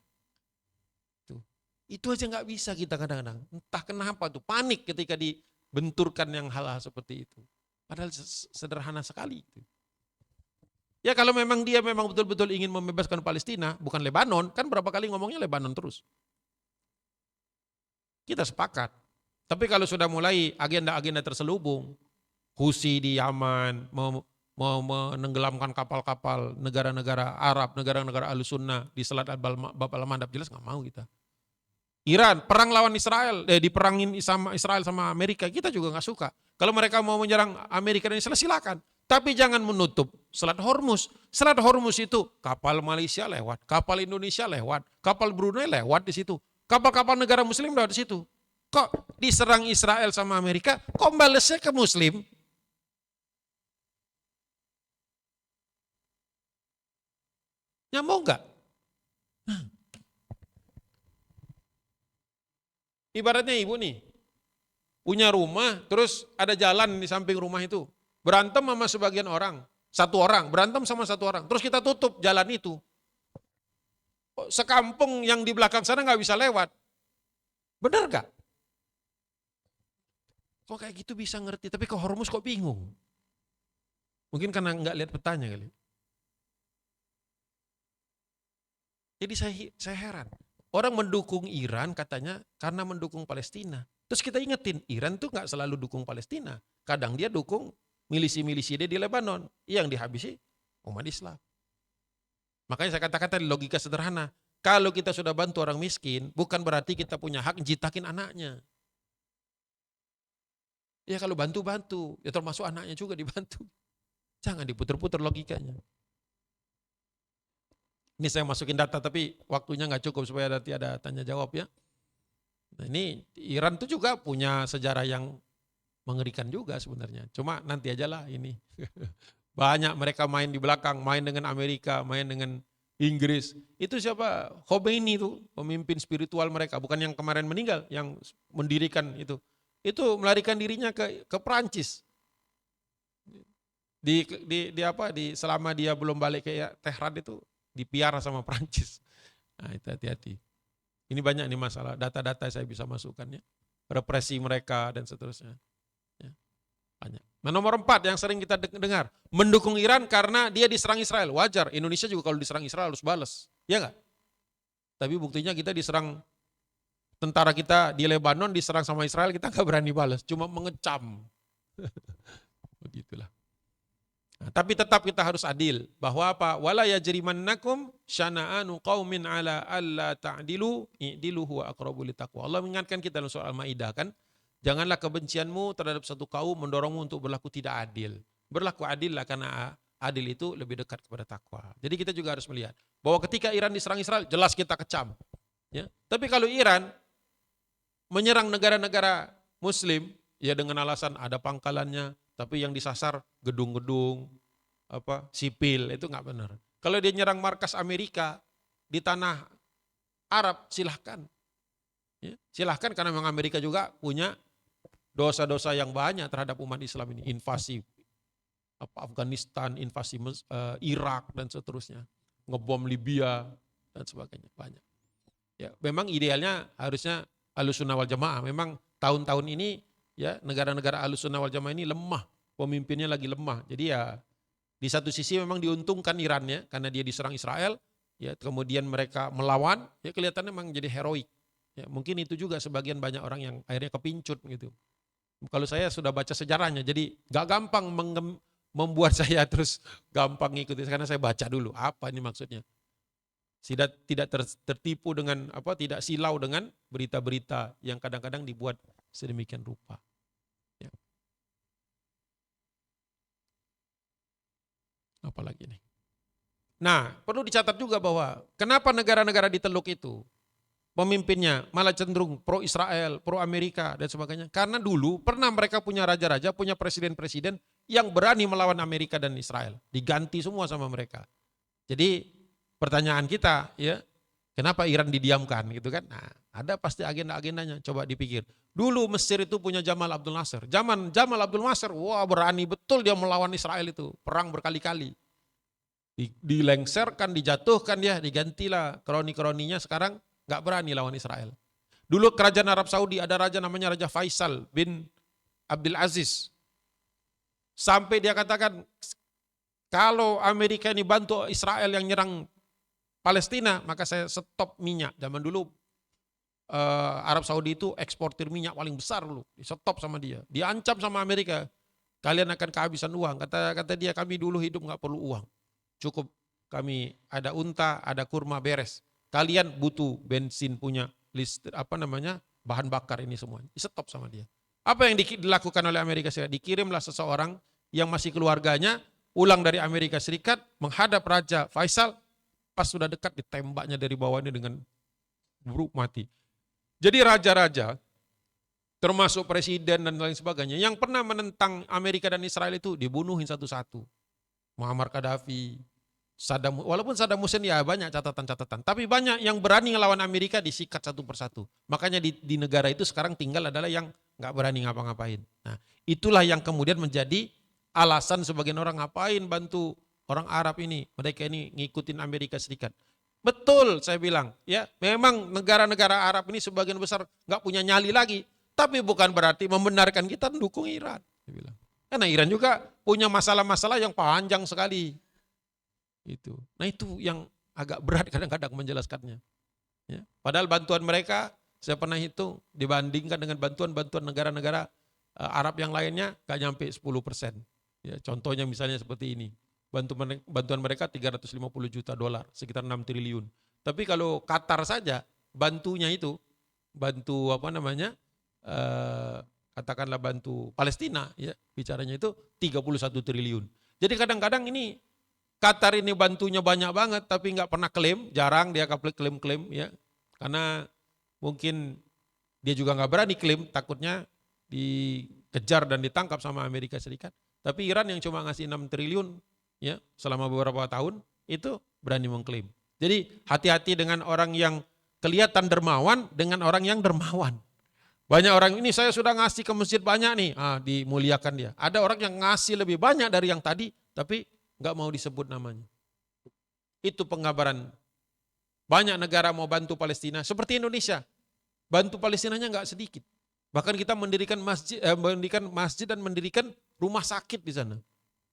Itu aja nggak bisa kita kadang-kadang. Entah kenapa tuh panik ketika dibenturkan yang hal-hal seperti itu. Padahal sederhana sekali itu. Ya kalau memang dia memang betul-betul ingin membebaskan Palestina, bukan Lebanon, kan berapa kali ngomongnya Lebanon terus. Kita sepakat. Tapi kalau sudah mulai agenda-agenda terselubung, Husi di Yaman, mau menenggelamkan kapal-kapal negara-negara Arab, negara-negara Ahlussunnah di Selat Bab al-Mandab, jelas nggak mau kita. Iran, perang lawan Israel, diperangin sama Israel sama Amerika, kita juga nggak suka. Kalau mereka mau menyerang Amerika dan Israel, silakan. Tapi jangan menutup Selat Hormuz. Selat Hormuz itu kapal Malaysia lewat, kapal Indonesia lewat, kapal Brunei lewat di situ. Kapal-kapal negara muslim lewat di situ. Kok diserang Israel sama Amerika, kok balesnya ke muslim? Nyambung nggak? Ibaratnya ibu nih, punya rumah, terus ada jalan di samping rumah itu. Berantem sama sebagian orang, satu orang, berantem sama satu orang. Terus kita tutup jalan itu. Sekampung yang di belakang sana nggak bisa lewat. Benar nggak? Kok kayak gitu bisa ngerti, tapi ke Hormuz kok bingung? Mungkin karena nggak lihat petanya kali. Jadi saya heran. Orang mendukung Iran katanya karena mendukung Palestina. Terus kita ingetin, Iran tuh nggak selalu dukung Palestina. Kadang dia dukung milisi-milisi dia di Lebanon. Yang dihabisi umat Islam. Makanya saya katakan tadi logika sederhana. Kalau kita sudah bantu orang miskin, bukan berarti kita punya hak jitakin anaknya. Ya kalau bantu-bantu, ya termasuk anaknya juga dibantu. Jangan diputer-puter logikanya. Ini saya masukin data tapi waktunya nggak cukup supaya nanti ada tanya jawab ya. Nah ini Iran tuh juga punya sejarah yang mengerikan juga sebenarnya. Cuma nanti aja lah ini. Banyak mereka main di belakang, main dengan Amerika, main dengan Inggris. Itu siapa? Khomeini itu pemimpin spiritual mereka. Bukan yang kemarin meninggal, yang mendirikan itu. Itu melarikan dirinya ke Perancis. Selama dia belum balik ke Tehran itu dipiara sama Perancis. Nah itu hati-hati. Ini banyak nih masalah, data-data saya bisa masukkan ya. Represi mereka dan seterusnya. Ya, banyak. Nah nomor 4 yang sering kita dengar, mendukung Iran karena dia diserang Israel. Wajar, Indonesia juga kalau diserang Israel harus balas. Ya enggak? Tapi buktinya kita diserang, tentara kita di Lebanon diserang sama Israel, kita nggak berani balas, cuma mengecam. Begitulah. Nah, tapi tetap kita harus adil, bahwa apa? Wala yajrimannakum syana'anu qaumin ala alla ta'dilu i'dilu huwa aqrabu littaqwa. Allah mengingatkan kita dalam surah Al-Maidah kan, janganlah kebencianmu terhadap satu kaum mendorongmu untuk berlaku tidak adil. Berlaku adillah karena adil itu lebih dekat kepada takwa. Jadi kita juga harus melihat bahwa ketika Iran diserang Israel, jelas kita kecam. Ya. Tapi kalau Iran menyerang negara-negara Muslim, ya dengan alasan ada pangkalannya, tapi yang disasar gedung-gedung sipil, itu nggak benar. Kalau dia nyerang markas Amerika di tanah Arab, silahkan. Ya, silahkan karena memang Amerika juga punya dosa-dosa yang banyak terhadap umat Islam ini, invasi Afghanistan, invasi Irak dan seterusnya, ngebom Libya dan sebagainya, banyak. Ya, memang idealnya harusnya Ahlussunnah wal Jamaah. Memang tahun-tahun ini ya negara-negara Ahlussunnah wal Jamaah ini lemah, pemimpinnya lagi lemah. Jadi ya di satu sisi memang diuntungkan Iran ya karena dia diserang Israel, ya kemudian mereka melawan, ya kelihatannya memang jadi heroik. Ya, mungkin itu juga sebagian banyak orang yang akhirnya kepincut gitu. Kalau saya sudah baca sejarahnya, jadi gak gampang membuat saya terus gampang ngikuti karena saya baca dulu apa ini maksudnya. Tidak tertipu dengan tidak silau dengan berita-berita yang kadang-kadang dibuat sedemikian rupa. Ya. Apalagi nih. Nah, perlu dicatat juga bahwa kenapa negara-negara di Teluk itu pemimpinnya malah cenderung pro Israel, pro Amerika dan sebagainya. Karena dulu pernah mereka punya raja-raja, punya presiden-presiden yang berani melawan Amerika dan Israel. Diganti semua sama mereka. Jadi pertanyaan kita ya, kenapa Iran didiamkan gitu kan? Nah, ada pasti agenda-agendanya. Coba dipikir. Dulu Mesir itu punya Jamal Abdul Nasser. Jamal Abdul Nasser, wah berani betul dia melawan Israel itu. Perang berkali-kali. Dilengserkan, dijatuhkan dia, digantilah kroni-kroninya sekarang nggak berani lawan Israel. Dulu kerajaan Arab Saudi ada raja namanya Raja Faisal bin Abdul Aziz. Sampai dia katakan kalau Amerika ini bantu Israel yang nyerang Palestina, maka saya stop minyak. Zaman dulu Arab Saudi itu eksportir minyak paling besar dulu. Di stop sama dia. Diancam sama Amerika. Kalian akan kehabisan uang. Kata dia, kami dulu hidup nggak perlu uang. Cukup kami ada unta, ada kurma beres. Kalian butuh bensin punya bahan bakar ini semua. Di stop sama dia. Apa yang dilakukan oleh Amerika Serikat? Dikirimlah seseorang yang masih keluarganya pulang dari Amerika Serikat menghadap Raja Faisal. Pas sudah dekat ditembaknya dari bawahnya dengan buruk mati. Jadi raja-raja termasuk presiden dan lain sebagainya yang pernah menentang Amerika dan Israel itu dibunuhin satu-satu. Muammar Gaddafi, walaupun Saddam Hussein ya banyak catatan-catatan, tapi banyak yang berani ngelawan Amerika disikat satu persatu. Makanya di negara itu sekarang tinggal adalah yang nggak berani ngapa-ngapain. Nah, itulah yang kemudian menjadi alasan sebagian orang ngapain bantu orang Arab ini, mereka ini ngikutin Amerika Serikat. Betul saya bilang, ya memang negara-negara Arab ini sebagian besar nggak punya nyali lagi, tapi bukan berarti membenarkan kita mendukung Iran. Saya bilang. Karena Iran juga punya masalah-masalah yang panjang sekali. Itu. Nah itu yang agak berat kadang-kadang menjelaskannya. Ya. Padahal bantuan mereka, saya pernah hitung, dibandingkan dengan bantuan-bantuan negara-negara Arab yang lainnya, gak nyampe 10%. Ya, contohnya misalnya seperti ini. Bantuan mereka 350 juta dolar, sekitar 6 triliun. Tapi kalau Qatar saja, bantunya itu, bantu katakanlah bantu Palestina, ya bicaranya itu 31 triliun. Jadi kadang-kadang ini Qatar ini bantunya banyak banget tapi nggak pernah klaim, jarang dia klaim-klaim ya. Karena mungkin dia juga nggak berani klaim, takutnya dikejar dan ditangkap sama Amerika Serikat. Tapi Iran yang cuma ngasih 6 triliun ya selama beberapa tahun itu berani mengklaim. Jadi hati-hati dengan orang yang kelihatan dermawan dengan orang yang dermawan. Banyak orang ini saya sudah ngasih ke masjid banyak nih, dimuliakan dia. Ada orang yang ngasih lebih banyak dari yang tadi, tapi nggak mau disebut namanya. Itu penggambaran. Banyak negara mau bantu Palestina, seperti Indonesia. Bantu Palestinanya nggak sedikit. Bahkan kita mendirikan masjid dan mendirikan rumah sakit di sana.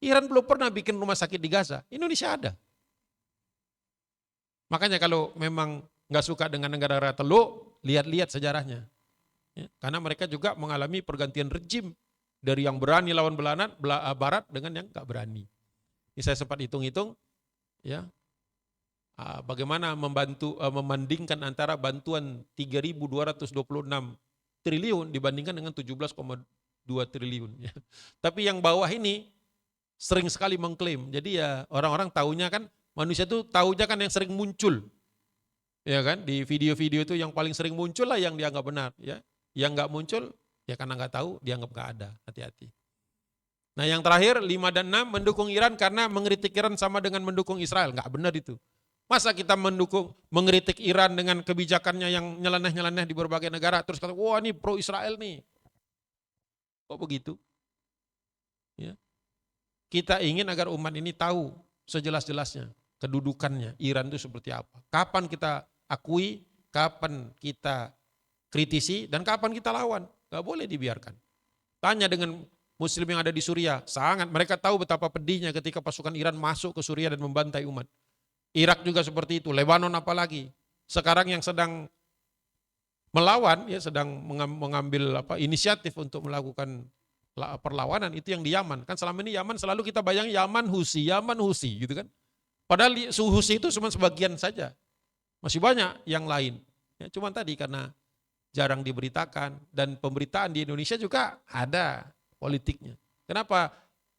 Iran belum pernah bikin rumah sakit di Gaza, Indonesia ada. Makanya kalau memang nggak suka dengan negara-negara Teluk, lihat-lihat sejarahnya. Ya, karena mereka juga mengalami pergantian rejim dari yang berani lawan Barat dengan yang nggak berani. Ini saya sempat hitung-hitung, ya, bagaimana membandingkan antara bantuan 3.226 triliun dibandingkan dengan 17,2 triliun. Ya. Tapi yang bawah ini sering sekali mengklaim. Jadi ya orang-orang taunya kan, manusia itu taunya kan yang sering muncul. Ya kan, di video-video itu yang paling sering muncul lah yang dianggap benar. Ya. Yang nggak muncul, ya karena nggak tahu, dianggap nggak ada. Hati-hati. Nah yang terakhir, 5 dan 6 mendukung Iran karena mengkritik Iran sama dengan mendukung Israel. Nggak benar itu. Masa kita mengkritik Iran dengan kebijakannya yang nyeleneh-nyeleneh di berbagai negara, terus kata, wah ini pro Israel nih. Kok begitu? Ya. Kita ingin agar umat ini tahu sejelas-jelasnya kedudukannya Iran itu seperti apa. Kapan kita akui, kapan kita kritisi, dan kapan kita lawan. Gak boleh dibiarkan. Tanya dengan muslim yang ada di Suriah, sangat mereka tahu betapa pedihnya ketika pasukan Iran masuk ke Suriah dan membantai umat. Irak juga seperti itu, Lebanon apalagi. Sekarang yang sedang melawan, ya sedang mengambil inisiatif untuk melakukan perlawanan itu yang di Yaman. Kan selama ini Yaman selalu kita bayang Yaman Husi gitu kan. Padahal Husi itu cuma sebagian saja. Masih banyak yang lain. Ya, cuma tadi karena jarang diberitakan dan pemberitaan di Indonesia juga ada politiknya. Kenapa?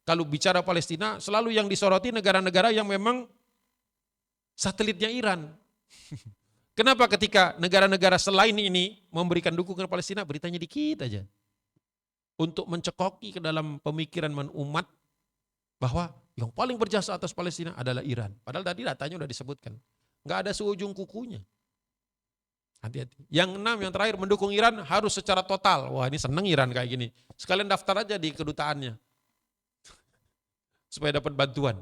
Kalau bicara Palestina selalu yang disoroti negara-negara yang memang satelitnya Iran. Kenapa ketika negara-negara selain ini memberikan dukungan Palestina beritanya dikit aja. Untuk mencekoki ke dalam pemikiran umat bahwa yang paling berjasa atas Palestina adalah Iran. Padahal tadi datanya sudah disebutkan. Enggak ada seujung kukunya. Hati-hati. Yang 6 yang terakhir mendukung Iran harus secara total. Wah ini seneng Iran kayak gini. Sekalian daftar aja di kedutaannya. Supaya dapat bantuan.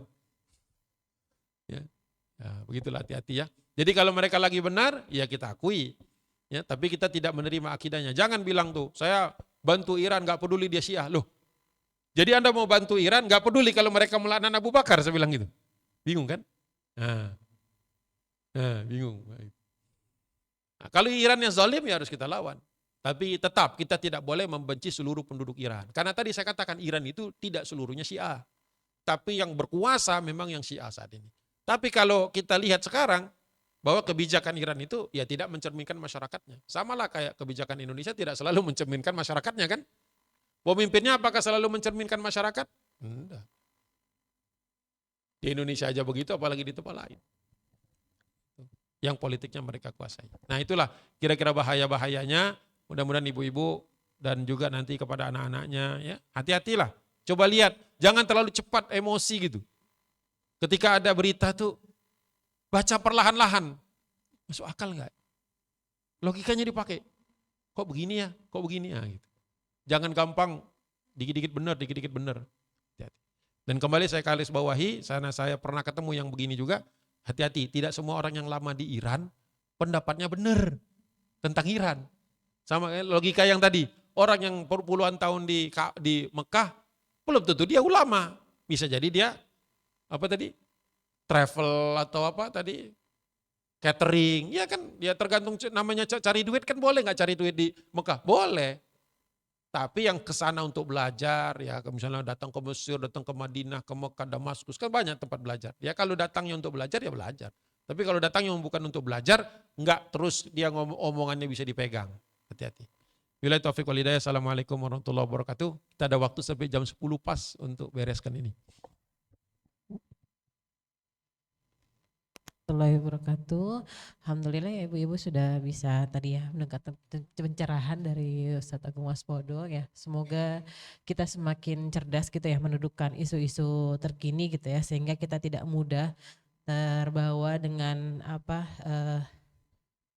Ya. Ya, begitulah hati-hati ya. Jadi kalau mereka lagi benar, ya kita akui. Ya, tapi kita tidak menerima akidahnya. Jangan bilang tuh, saya bantu Iran gak peduli dia Syiah. Loh, jadi Anda mau bantu Iran gak peduli kalau mereka melaknat Abu Bakar, saya bilang gitu. Bingung kan? Bingung. Nah, kalau Iran yang zalim ya harus kita lawan. Tapi tetap kita tidak boleh membenci seluruh penduduk Iran. Karena tadi saya katakan Iran itu tidak seluruhnya Syiah. Tapi yang berkuasa memang yang Syiah saat ini. Tapi kalau kita lihat sekarang, bahwa kebijakan Iran itu ya tidak mencerminkan masyarakatnya. Sama lah kayak kebijakan Indonesia tidak selalu mencerminkan masyarakatnya kan. Pemimpinnya apakah selalu mencerminkan masyarakat? Enggak. Di Indonesia aja begitu apalagi di tempat lain. Yang politiknya mereka kuasai. Nah itulah kira-kira bahaya-bahayanya. Mudah-mudahan ibu-ibu dan juga nanti kepada anak-anaknya ya hati-hatilah. Coba lihat, jangan terlalu cepat emosi gitu. Ketika ada berita tuh baca perlahan-lahan. Masuk akal enggak? Logikanya dipakai. Kok begini ya? Kok begini ya? Gitu. Jangan gampang dikit-dikit benar, dikit-dikit benar. Dan kembali saya garis bawahi, saya pernah ketemu yang begini juga. Hati-hati, tidak semua orang yang lama di Iran pendapatnya benar tentang Iran. Sama logika yang tadi, orang yang puluhan tahun di Mekah belum tentu dia ulama. Bisa jadi dia travel atau catering, ya kan, ya tergantung namanya cari duit kan boleh nggak cari duit di Mekah? Boleh. Tapi yang ke sana untuk belajar, ya misalnya datang ke Mesir, datang ke Madinah, ke Mekah, Damaskus, kan banyak tempat belajar. Ya kalau datangnya untuk belajar, ya belajar. Tapi kalau datangnya bukan untuk belajar, nggak terus dia omongannya bisa dipegang. Hati-hati. Billahi taufiq wal hidayah. Assalamualaikum warahmatullahi wabarakatuh. Kita ada waktu sampai jam 10 pas untuk bereskan ini. Warahmatullahi wabarakatuh. Alhamdulillah ya ibu-ibu sudah bisa tadi ya mendengar pencerahan dari Ustadz Agung Waspodo ya. Semoga kita semakin cerdas gitu ya mendudukkan isu-isu terkini gitu ya sehingga kita tidak mudah terbawa dengan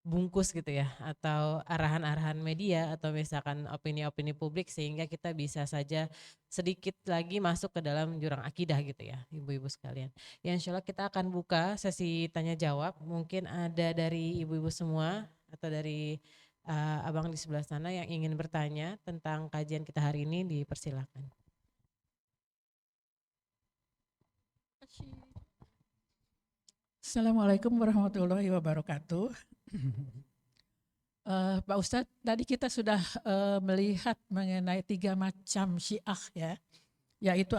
bungkus gitu ya atau arahan-arahan media atau misalkan opini-opini publik sehingga kita bisa saja sedikit lagi masuk ke dalam jurang akidah gitu ya ibu-ibu sekalian. Ya insya Allah kita akan buka sesi tanya jawab, mungkin ada dari ibu-ibu semua atau dari abang di sebelah sana yang ingin bertanya tentang kajian kita hari ini dipersilakan. Assalamualaikum warahmatullahi wabarakatuh. Pak Ustadz, tadi kita sudah melihat mengenai 3 macam Syiah ya, yaitu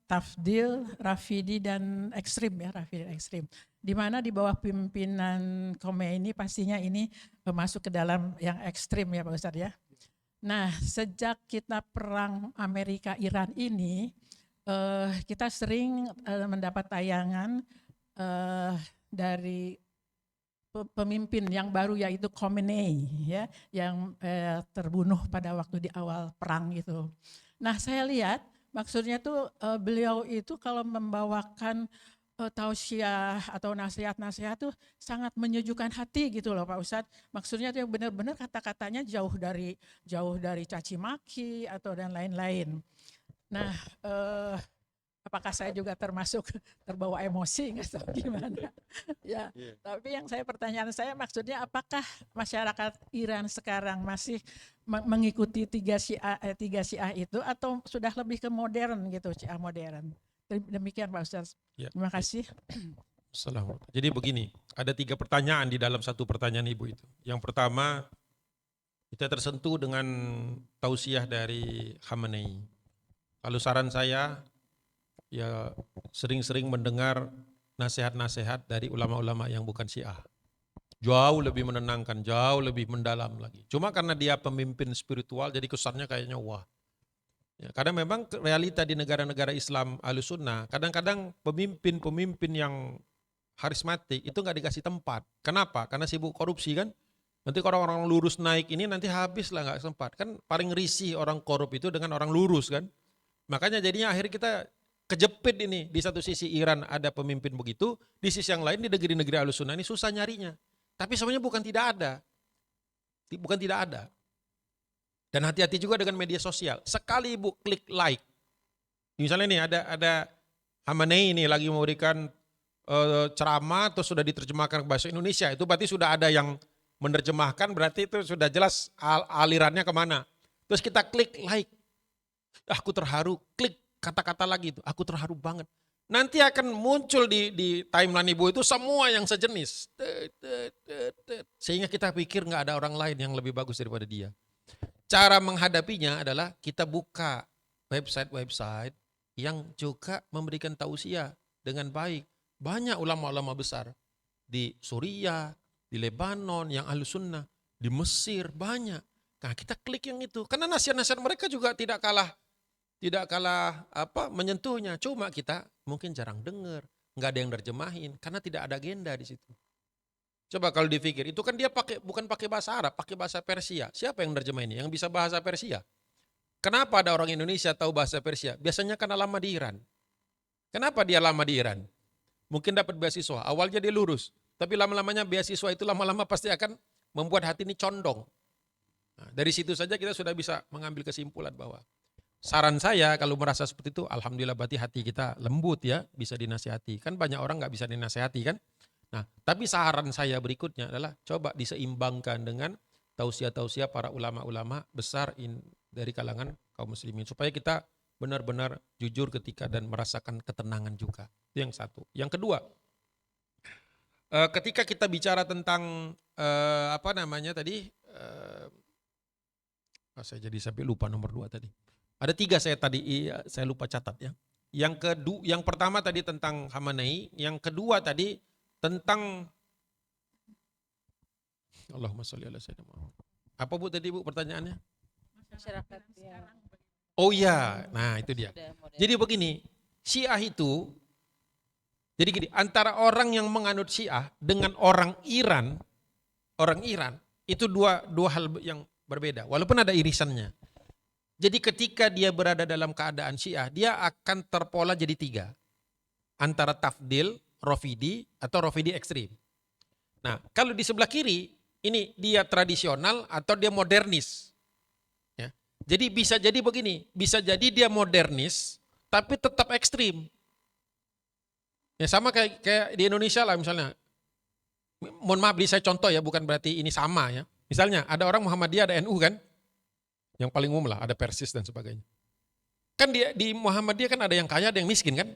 tafdil, rafidi dan ekstrim ya, rafidi dan ekstrim. Di mana di bawah pimpinan Khomeini pastinya ini masuk ke dalam yang ekstrim ya Pak Ustadz ya. Nah sejak kita perang Amerika-Iran ini, kita sering mendapat tayangan dari pemimpin yang baru yaitu Khomeini ya, yang terbunuh pada waktu di awal perang itu. Nah saya lihat maksudnya tuh beliau itu kalau membawakan tausiah atau nasihat-nasihat tuh sangat menyejukkan hati gitu loh Pak Ustadz. Maksudnya tuh yang benar-benar kata-katanya jauh dari caci maki atau dan lain-lain. Nah, apakah saya juga termasuk terbawa emosi nggak tahu gimana? Ya, tapi pertanyaan saya maksudnya apakah masyarakat Iran sekarang masih mengikuti tiga Syiah itu atau sudah lebih ke modern gitu, Syiah modern? Demikian Pak Ustadz. Ya. Terima kasih. Assalamualaikum. Jadi begini, ada 3 pertanyaan di dalam satu pertanyaan Ibu itu. Yang pertama, kita tersentuh dengan tausiah dari Khamenei. Kalau saran saya, ya sering-sering mendengar nasihat-nasihat dari ulama-ulama yang bukan Syiah. Jauh lebih menenangkan, jauh lebih mendalam lagi. Cuma karena dia pemimpin spiritual, jadi kesannya kayaknya wah. Ya, kadang memang realita di negara-negara Islam Ahlussunnah, kadang-kadang pemimpin-pemimpin yang karismatik itu nggak dikasih tempat. Kenapa? Karena sibuk korupsi kan. Nanti kalau orang-orang lurus naik ini nanti habis lah nggak sempat. Kan paling risih orang korup itu dengan orang lurus kan. Makanya jadinya akhirnya kita kejepit ini. Di satu sisi Iran ada pemimpin begitu, di sisi yang lain di negeri-negeri Ahlussunnah ini susah nyarinya. Tapi sebenarnya bukan tidak ada. Bukan tidak ada. Dan hati-hati juga dengan media sosial. Sekali Ibu klik like. Misalnya nih ada Khamenei ini lagi memberikan ceramah atau sudah diterjemahkan ke bahasa Indonesia. Itu berarti sudah ada yang menerjemahkan, berarti itu sudah jelas alirannya kemana. Terus kita klik like. Aku terharu, klik kata-kata lagi itu. Aku terharu banget. Nanti akan muncul di timeline Ibu itu semua yang sejenis. Sehingga kita pikir nggak ada orang lain yang lebih bagus daripada dia. Cara menghadapinya adalah kita buka website-website yang juga memberikan tausiah dengan baik. Banyak ulama-ulama besar di Suriah, di Lebanon, yang Ahlussunnah, di Mesir banyak. Nah kita klik yang itu, karena nasihat-nasihat mereka juga tidak kalah menyentuhnya. Cuma kita mungkin jarang dengar, nggak ada yang nerjemahin, karena tidak ada agenda di situ. Coba kalau dipikir, itu kan dia bukan pakai bahasa Arab, pakai bahasa Persia. Siapa yang nerjemah ini? Yang bisa bahasa Persia? Kenapa ada orang Indonesia tahu bahasa Persia? Biasanya karena lama di Iran. Kenapa dia lama di Iran? Mungkin dapat beasiswa, awalnya dia lurus. Tapi lama-lamanya beasiswa itu lama-lama pasti akan membuat hati ini condong. Nah, dari situ saja kita sudah bisa mengambil kesimpulan bahwa saran saya kalau merasa seperti itu, alhamdulillah berarti hati kita lembut ya, bisa dinasihati. Kan banyak orang nggak bisa dinasihati kan? Nah, tapi saran saya berikutnya adalah coba diseimbangkan dengan tausiah-tausiah para ulama-ulama besar dari kalangan kaum muslimin. Supaya kita benar-benar jujur ketika dan merasakan ketenangan juga. Itu yang satu. Yang kedua, ketika kita bicara tentang saya jadi sampai lupa nomor 2 tadi. Ada 3 saya lupa catat ya. Yang pertama tadi tentang Khamenei, yang kedua tadi tentang Allahumma sholli ala sayyidina Muhammad. Apa Bu tadi Bu pertanyaannya? Masyarakat ya. Oh iya, nah itu dia. Jadi begini, Syiah itu, jadi gini, antara orang yang menganut Syiah dengan orang Iran itu dua hal yang berbeda, walaupun ada irisannya. Jadi ketika dia berada dalam keadaan Syiah, dia akan terpola jadi 3. Antara tafdil, Rafidi, atau Rafidi ekstrim. Nah, kalau di sebelah kiri, ini dia tradisional atau dia modernis. Ya. Jadi bisa jadi begini, bisa jadi dia modernis, tapi tetap ekstrim. Ya sama kayak di Indonesia lah misalnya. Mohon maaf, saya contoh ya, bukan berarti ini sama ya. Misalnya ada orang Muhammadiyah, ada NU kan? Yang paling umum lah, ada Persis dan sebagainya. Kan di Muhammadiyah kan ada yang kaya, ada yang miskin kan?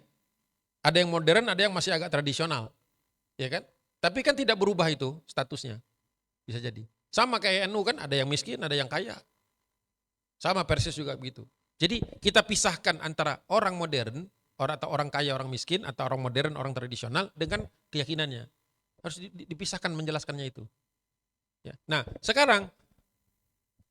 Ada yang modern, ada yang masih agak tradisional. Ya kan? Tapi kan tidak berubah itu statusnya. Bisa jadi. Sama kayak NU kan, ada yang miskin, ada yang kaya. Sama Persis juga begitu. Jadi kita pisahkan antara orang modern, atau orang kaya, orang miskin, atau orang modern, orang tradisional dengan keyakinannya. Harus dipisahkan menjelaskannya itu. Ya. Nah sekarang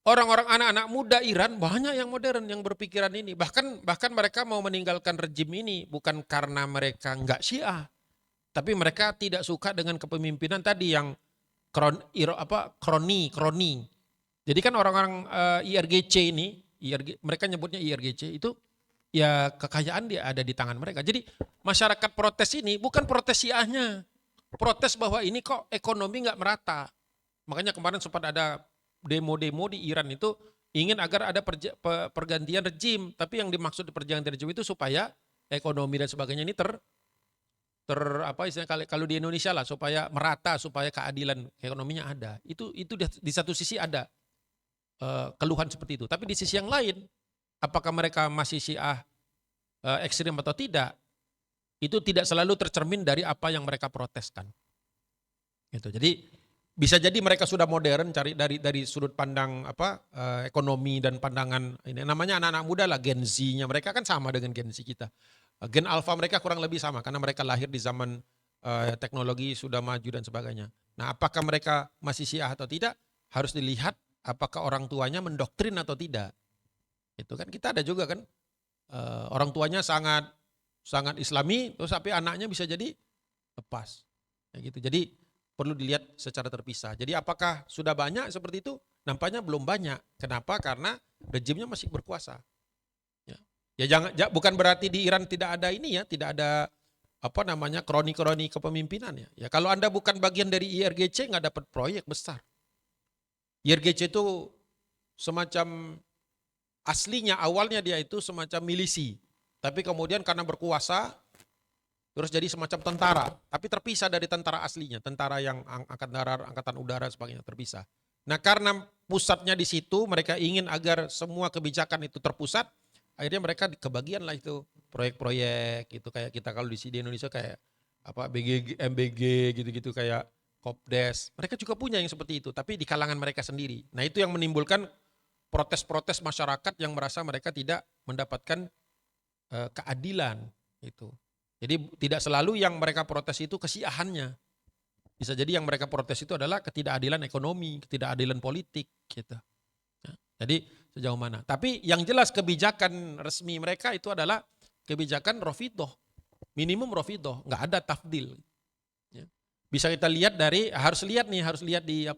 orang-orang anak-anak muda Iran banyak yang modern yang berpikiran ini. Bahkan mereka mau meninggalkan rejim ini bukan karena mereka enggak Syiah, tapi mereka tidak suka dengan kepemimpinan tadi yang kroni. Jadi kan orang-orang IRGC ini, mereka nyebutnya IRGC itu ya kekayaan dia ada di tangan mereka. Jadi masyarakat protes ini bukan protes Syiahnya. Protes bahwa ini kok ekonomi nggak merata. Makanya kemarin sempat ada demo-demo di Iran itu ingin agar ada pergantian rejim. Tapi yang dimaksud pergantian rejim itu supaya ekonomi dan sebagainya ini apa istilahnya kalau di Indonesia lah, supaya merata, supaya keadilan ekonominya ada. Itu di satu sisi ada keluhan seperti itu. Tapi di sisi yang lain, apakah mereka masih Syiah ekstrim atau tidak, itu tidak selalu tercermin dari apa yang mereka proteskan. Gitu. Jadi bisa jadi mereka sudah modern cari dari sudut pandang ekonomi dan pandangan ini, namanya anak-anak muda lah, Gen Z-nya mereka kan sama dengan Gen Z kita. Gen Alpha mereka kurang lebih sama karena mereka lahir di zaman teknologi sudah maju dan sebagainya. Nah, apakah mereka masih Syiah atau tidak harus dilihat apakah orang tuanya mendoktrin atau tidak. Itu kan kita ada juga kan orang tuanya sangat Islami terus tapi anaknya bisa jadi lepas. Kayak gitu. Jadi perlu dilihat secara terpisah. Jadi apakah sudah banyak seperti itu? Nampaknya belum banyak. Kenapa? Karena rejimnya masih berkuasa. Bukan berarti di Iran tidak ada ini ya, tidak ada kroni-kroni kepemimpinan ya. Ya kalau Anda bukan bagian dari IRGC nggak dapat proyek besar. IRGC itu semacam aslinya awalnya dia itu semacam milisi. Tapi kemudian karena berkuasa terus jadi semacam tentara, tapi terpisah dari tentara aslinya, tentara yang angkatan udara sebagainya terpisah. Nah, karena pusatnya di situ, mereka ingin agar semua kebijakan itu terpusat, akhirnya mereka kebagian lah itu proyek-proyek gitu, kayak kita kalau di Indonesia kayak BGG, MBG gitu-gitu, kayak Kopdes. Mereka juga punya yang seperti itu, tapi di kalangan mereka sendiri. Nah, itu yang menimbulkan protes-protes masyarakat yang merasa mereka tidak mendapatkan keadilan itu. Jadi tidak selalu yang mereka protes itu kesiahannya. Bisa jadi yang mereka protes itu adalah ketidakadilan ekonomi, ketidakadilan politik gitu. Ya, jadi sejauh mana. Tapi yang jelas kebijakan resmi mereka itu adalah kebijakan Rafidhah. Minimum Rafidhah, nggak ada tafdil. Ya. Bisa kita lihat harus lihat di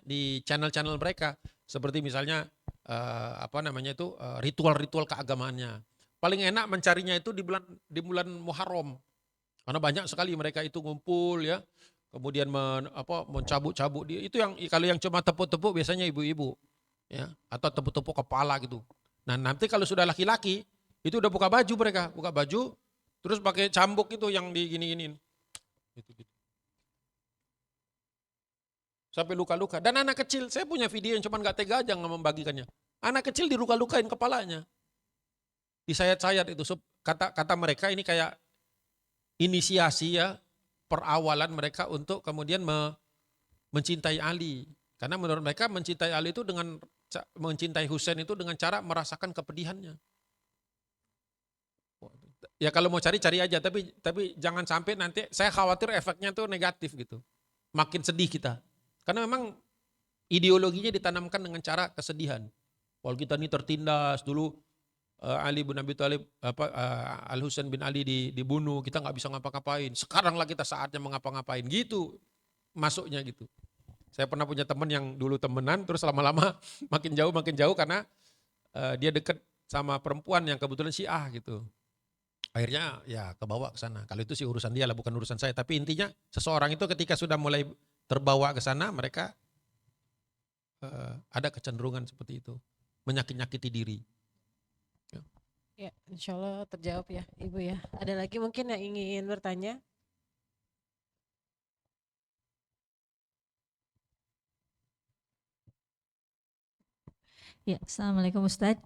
di channel-channel mereka. Seperti misalnya ritual-ritual keagamaannya. Paling enak mencarinya itu di bulan Muharram. Karena banyak sekali mereka itu ngumpul ya. Kemudian mencabuk-cabuk itu yang kalau yang cuma tepuk-tepuk biasanya ibu-ibu ya, atau tepuk-tepuk kepala gitu. Nah, nanti kalau sudah laki-laki itu udah buka baju terus pakai cambuk itu yang digini-giniin. Gitu. Sampai luka-luka. Dan anak kecil, saya punya video yang cuma nggak tega aja membagikannya. Anak kecil diluka-lukain kepalanya. Disayat-sayat itu, kata mereka ini kayak inisiasi ya, perawalan mereka untuk kemudian mencintai Ali. Karena menurut mereka mencintai Ali itu mencintai Husain itu dengan cara merasakan kepedihannya. Ya kalau mau cari aja, tapi jangan sampai nanti saya khawatir efeknya tuh negatif gitu. Makin sedih kita. Karena memang ideologinya ditanamkan dengan cara kesedihan. Kalau kita ini tertindas dulu, Ali bin Abi Thalib, Al Husain bin Ali dibunuh, kita nggak bisa ngapa-ngapain. Sekaranglah kita saatnya mengapa-ngapain, gitu masuknya gitu. Saya pernah punya teman yang dulu temenan, terus lama-lama makin jauh karena dia dekat sama perempuan yang kebetulan Syiah gitu. Akhirnya ya kebawa ke sana. Kalau itu sih urusan dia lah, bukan urusan saya. Tapi intinya seseorang itu ketika sudah mulai terbawa ke sana, mereka ada kecenderungan seperti itu, menyakiti diri. Ya, insya Allah terjawab ya Ibu ya. Ada lagi mungkin yang ingin bertanya? Ya, Assalamualaikum Ustadz.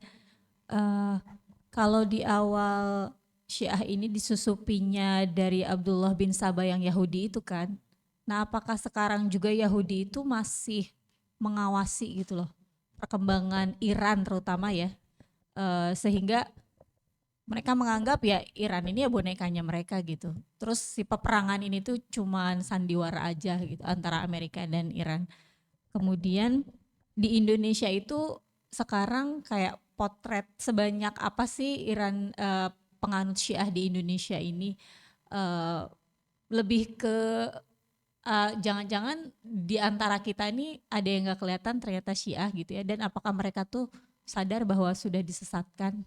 Kalau di awal Syiah ini disusupinya dari Abdullah bin Sabah yang Yahudi itu kan, nah apakah sekarang juga Yahudi itu masih mengawasi gitu loh perkembangan Iran terutama ya, sehingga mereka menganggap ya Iran ini ya bonekanya mereka gitu. Terus si peperangan ini tuh cuman sandiwara aja gitu antara Amerika dan Iran. Kemudian di Indonesia itu sekarang kayak potret sebanyak apa sih Iran penganut Syiah di Indonesia ini, lebih ke jangan-jangan di antara kita ini ada yang nggak kelihatan ternyata Syiah gitu ya, dan apakah mereka tuh sadar bahwa sudah disesatkan?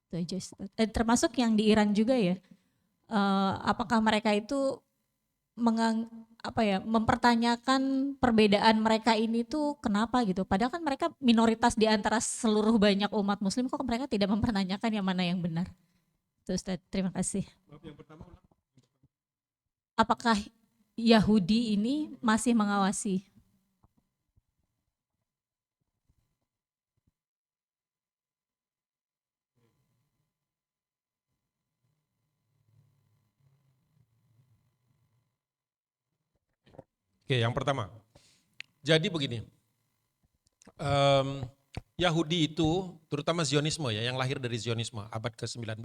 Itu aja, termasuk yang di Iran juga ya, apakah mereka itu mempertanyakan perbedaan mereka ini tuh kenapa gitu. Padahal kan mereka minoritas di antara seluruh banyak umat muslim, kok mereka tidak mempertanyakan yang mana yang benar. Itu Ustaz, terima kasih. Apakah Yahudi ini masih mengawasi? Oke, yang pertama. Jadi begini, Yahudi itu, terutama Zionisme ya, yang lahir dari Zionisme abad ke-19,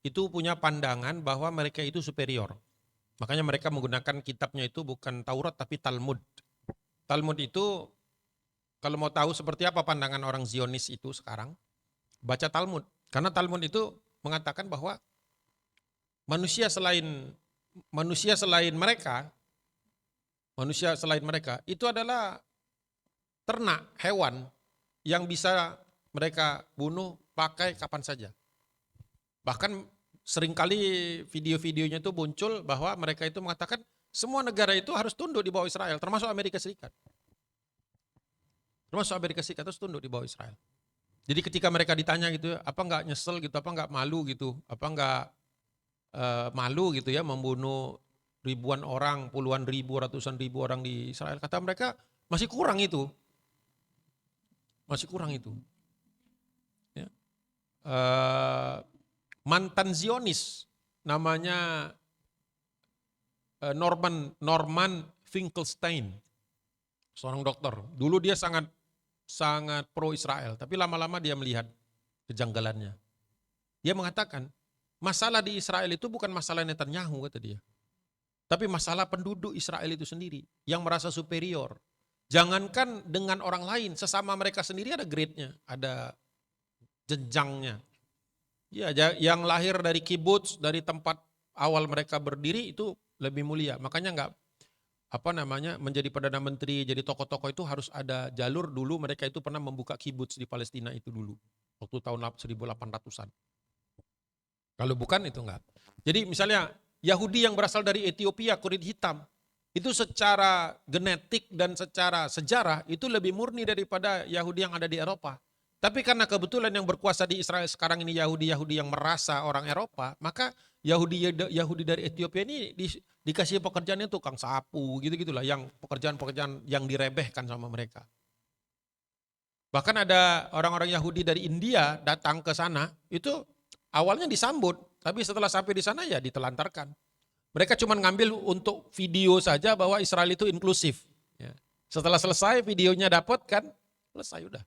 itu punya pandangan bahwa mereka itu superior. Makanya mereka menggunakan kitabnya itu bukan Taurat tapi Talmud. Talmud itu, kalau mau tahu seperti apa pandangan orang Zionis itu sekarang, baca Talmud. Karena Talmud itu mengatakan bahwa manusia selain mereka itu adalah ternak, hewan yang bisa mereka bunuh, pakai kapan saja. Bahkan seringkali video-videonya itu muncul bahwa mereka itu mengatakan semua negara itu harus tunduk di bawah Israel, termasuk Amerika Serikat. Termasuk Amerika Serikat harus tunduk di bawah Israel. Jadi ketika mereka ditanya gitu, apa enggak nyesel gitu, apa enggak malu gitu, apa enggak malu gitu ya membunuh ribuan orang, puluhan ribu, ratusan ribu orang di Israel. Kata mereka masih kurang itu. Masih kurang itu. Ya. Mantan Zionis namanya Norman Finkelstein, seorang dokter. Dulu dia sangat pro Israel, tapi lama-lama dia melihat kejanggalannya. Dia mengatakan masalah di Israel itu bukan masalah Netanyahu, kata dia. Tapi masalah penduduk Israel itu sendiri yang merasa superior. Jangankan dengan orang lain, sesama mereka sendiri ada grade-nya, ada jenjangnya. Ya, yang lahir dari kibbutz, dari tempat awal mereka berdiri itu lebih mulia. Makanya menjadi Perdana Menteri, jadi tokoh-tokoh itu harus ada jalur. Dulu mereka itu pernah membuka kibbutz di Palestina itu dulu, waktu tahun 1800-an. Kalau bukan itu enggak. Jadi misalnya Yahudi yang berasal dari Ethiopia, kulit hitam, itu secara genetik dan secara sejarah itu lebih murni daripada Yahudi yang ada di Eropa. Tapi karena kebetulan yang berkuasa di Israel sekarang ini Yahudi yang merasa orang Eropa, maka Yahudi dari Ethiopia ini dikasih pekerjaannya tukang sapu, gitu-gitulah, yang pekerjaan-pekerjaan yang direbehkan sama mereka. Bahkan ada orang-orang Yahudi dari India datang ke sana, itu awalnya disambut, tapi setelah sampai di sana ya ditelantarkan. Mereka cuma ngambil untuk video saja bahwa Israel itu inklusif. Ya. Setelah selesai videonya dapat kan, selesai udah.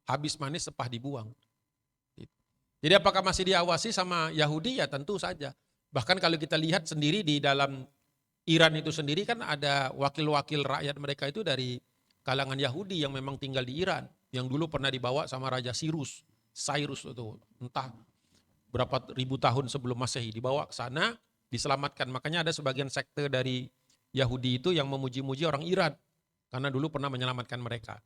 Habis manis sepah dibuang. Jadi apakah masih diawasi sama Yahudi? Ya tentu saja. Bahkan kalau kita lihat sendiri di dalam Iran itu sendiri kan ada wakil-wakil rakyat mereka itu dari kalangan Yahudi yang memang tinggal di Iran. Yang dulu pernah dibawa sama Raja Cyrus itu entah berapa ribu tahun sebelum Masehi, dibawa ke sana, diselamatkan. Makanya ada sebagian sekte dari Yahudi itu yang memuji-muji orang Iran karena dulu pernah menyelamatkan mereka.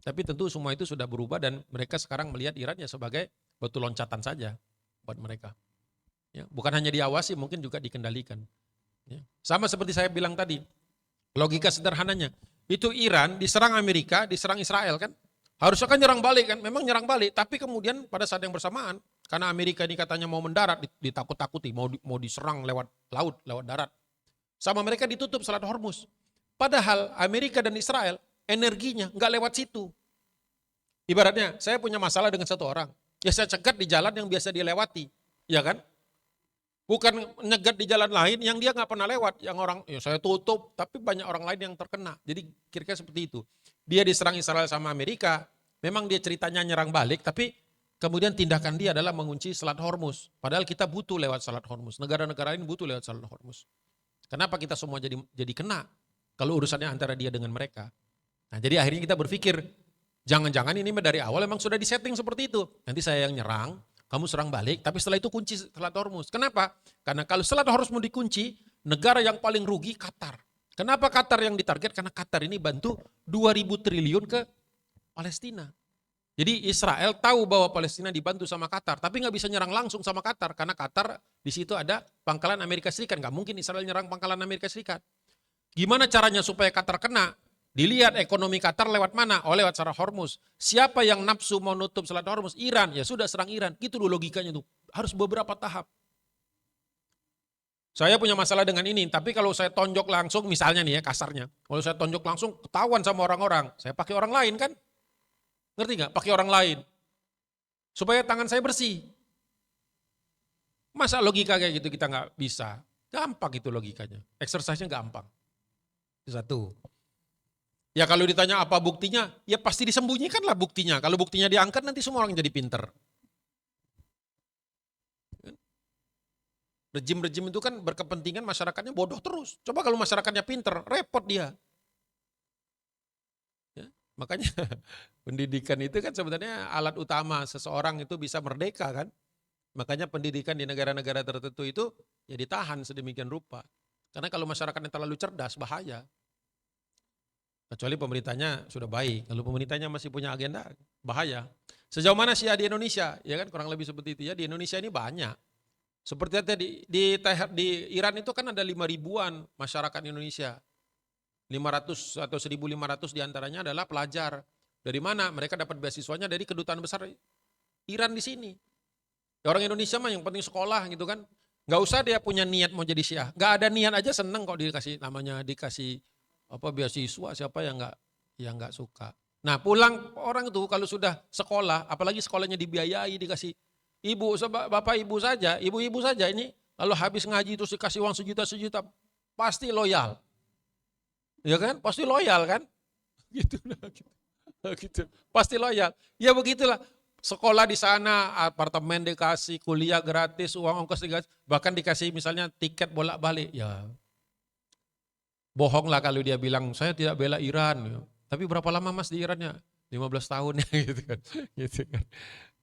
Tapi tentu semua itu sudah berubah dan mereka sekarang melihat Iran ya sebagai batu loncatan saja buat mereka. Ya, bukan hanya diawasi, mungkin juga dikendalikan. Ya. Sama seperti saya bilang tadi, logika sederhananya, itu Iran diserang Amerika, diserang Israel kan, harusnya kan nyerang balik kan, memang nyerang balik, tapi kemudian pada saat yang bersamaan, karena Amerika ini katanya mau mendarat, ditakut-takuti, mau diserang lewat laut, lewat darat. Sama mereka ditutup Selat Hormuz. Padahal Amerika dan Israel energinya nggak lewat situ. Ibaratnya saya punya masalah dengan satu orang, ya saya cegat di jalan yang biasa dilewati, ya kan? Bukan nyegat di jalan lain yang dia nggak pernah lewat, yang orang ya saya tutup, tapi banyak orang lain yang terkena. Jadi kira-kira seperti itu. Dia diserang Israel sama Amerika, memang dia ceritanya nyerang balik, tapi kemudian tindakan dia adalah mengunci Selat Hormuz. Padahal kita butuh lewat Selat Hormuz. Negara-negara lain butuh lewat Selat Hormuz. Kenapa kita semua jadi kena kalau urusannya antara dia dengan mereka? Nah, jadi akhirnya kita berpikir, jangan-jangan ini dari awal memang sudah disetting seperti itu. Nanti saya yang nyerang, kamu serang balik, tapi setelah itu kunci Selat Hormuz. Kenapa? Karena kalau Selat Hormuz mau dikunci, negara yang paling rugi Qatar. Kenapa Qatar yang ditarget? Karena Qatar ini bantu 2.000 triliun ke Palestina. Jadi Israel tahu bahwa Palestina dibantu sama Qatar, tapi nggak bisa nyerang langsung sama Qatar, karena Qatar Di situ ada pangkalan Amerika Serikat. Nggak mungkin Israel nyerang pangkalan Amerika Serikat. Gimana caranya supaya Qatar kena? Dilihat ekonomi Qatar lewat mana? Oh, lewat Selat Hormuz. Siapa yang nafsu mau nutup Selat Hormuz? Iran. Ya sudah, serang Iran. Gitu dulu logikanya tuh. Harus beberapa tahap. Saya punya masalah dengan ini, tapi kalau saya tonjok langsung, misalnya nih ya kasarnya, kalau saya tonjok langsung ketahuan sama orang-orang, saya pakai orang lain kan? Ngerti nggak? Pakai orang lain. Supaya tangan saya bersih. Masa logika kayak gitu kita nggak bisa? Gampang itu logikanya. Exercise-nya gampang. Itu satu. Ya kalau ditanya apa buktinya, ya pasti disembunyikan lah buktinya. Kalau buktinya diangkat nanti semua orang jadi pinter. Rejim-rejim itu kan berkepentingan masyarakatnya bodoh terus. Coba kalau masyarakatnya pinter, repot dia. Ya, makanya pendidikan itu kan sebenarnya alat utama seseorang itu bisa merdeka kan. Makanya pendidikan di negara-negara tertentu itu ya ditahan sedemikian rupa. Karena kalau masyarakatnya terlalu cerdas bahaya. Kecuali pemerintahnya sudah baik. Kalau pemerintahnya masih punya agenda bahaya. Sejauh mana Syiah di Indonesia? Ya kan kurang lebih seperti itu ya. Di Indonesia ini banyak. Seperti tadi di Iran itu kan ada 5.000-an masyarakat Indonesia. 500 atau 1.500 diantaranya adalah pelajar. Dari mana? Mereka dapat beasiswanya dari kedutaan besar Iran di sini. Ya, orang Indonesia mah yang penting sekolah gitu kan. Nggak usah dia punya niat mau jadi Syiah. Nggak ada niat aja seneng kok dikasih beasiswa, siapa yang nggak suka. Nah pulang orang itu kalau sudah sekolah, apalagi sekolahnya dibiayai, dikasih bapak ibu saja, ibu-ibu saja ini, lalu habis ngaji terus dikasih uang sejuta, pasti loyal. Ya kan? Pasti loyal kan? Gitu. Gitu. Pasti loyal. Ya begitulah. Sekolah di sana, apartemen dikasih, kuliah gratis, uang ongkos dikasih, bahkan dikasih misalnya tiket bolak-balik. Ya bohong lah kalau dia bilang, saya tidak bela Iran. Tapi berapa lama mas di Irannya? 15 tahun ya gitu kan. Gitu kan.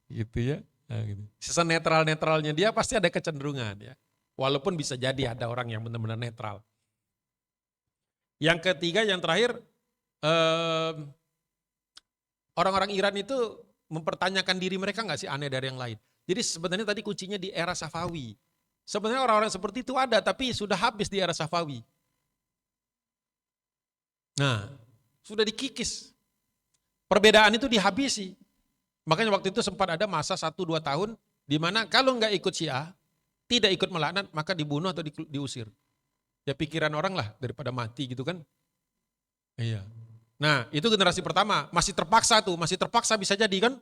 Gitu ya. Nah, gitu. Sisa netral-netralnya dia pasti ada kecenderungan ya. Walaupun bisa jadi ada orang yang benar-benar netral. Yang ketiga, yang terakhir, orang-orang Iran itu mempertanyakan diri mereka nggak sih aneh dari yang lain. Jadi sebenarnya tadi kuncinya di era Safawi. Sebenarnya orang-orang seperti itu ada, tapi sudah habis di era Safawi. Nah, sudah dikikis. Perbedaan itu dihabisi. Makanya waktu itu sempat ada masa 1-2 tahun di mana kalau nggak ikut Syiah, tidak ikut melaknat, maka dibunuh atau diusir. Ya pikiran orang lah daripada mati gitu kan. Iya. Nah itu generasi pertama, masih terpaksa bisa jadi kan.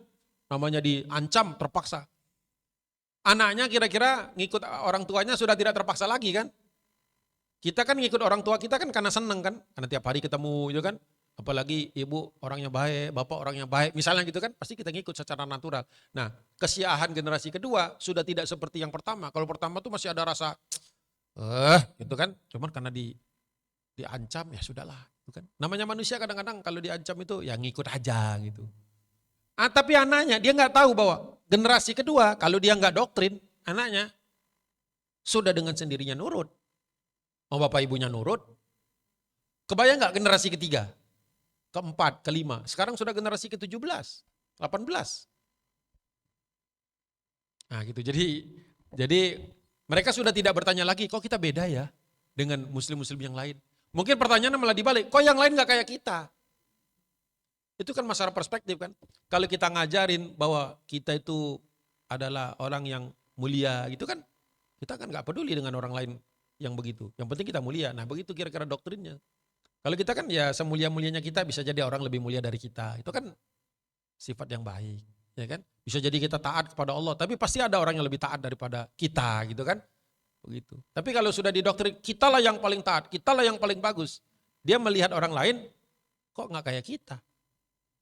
Namanya diancam, terpaksa. Anaknya kira-kira ngikut orang tuanya sudah tidak terpaksa lagi kan. Kita kan ngikut orang tua kita kan karena seneng kan, karena tiap hari ketemu gitu kan. Apalagi ibu orangnya baik, bapak orangnya baik, misalnya gitu kan, pasti kita ngikut secara natural. Nah, kesyiahan generasi kedua sudah tidak seperti yang pertama. Kalau pertama tuh masih ada rasa, gitu kan, cuman karena diancam ya sudahlah, gitu kan. Namanya manusia kadang-kadang kalau diancam itu ya ngikut aja gitu. Tapi anaknya dia nggak tahu bahwa generasi kedua kalau dia nggak doktrin, anaknya sudah dengan sendirinya nurut. Mau bapak ibunya nurut, kebayang nggak generasi ketiga? Keempat, kelima, sekarang sudah generasi ke-17, 18. Nah gitu, jadi mereka sudah tidak bertanya lagi, kok kita beda ya dengan muslim-muslim yang lain. Mungkin pertanyaannya malah dibalik, kok yang lain gak kayak kita? Itu kan masalah perspektif kan. Kalau kita ngajarin bahwa kita itu adalah orang yang mulia gitu kan, kita kan gak peduli dengan orang lain yang begitu. Yang penting kita mulia, nah begitu kira-kira doktrinnya. Kalau kita kan ya semulia-mulianya kita bisa jadi orang lebih mulia dari kita. Itu kan sifat yang baik, ya kan? Bisa jadi kita taat kepada Allah, tapi pasti ada orang yang lebih taat daripada kita, gitu kan? Begitu. Tapi kalau sudah didoktrin, kitalah yang paling taat, kitalah yang paling bagus. Dia melihat orang lain, kok nggak kayak kita?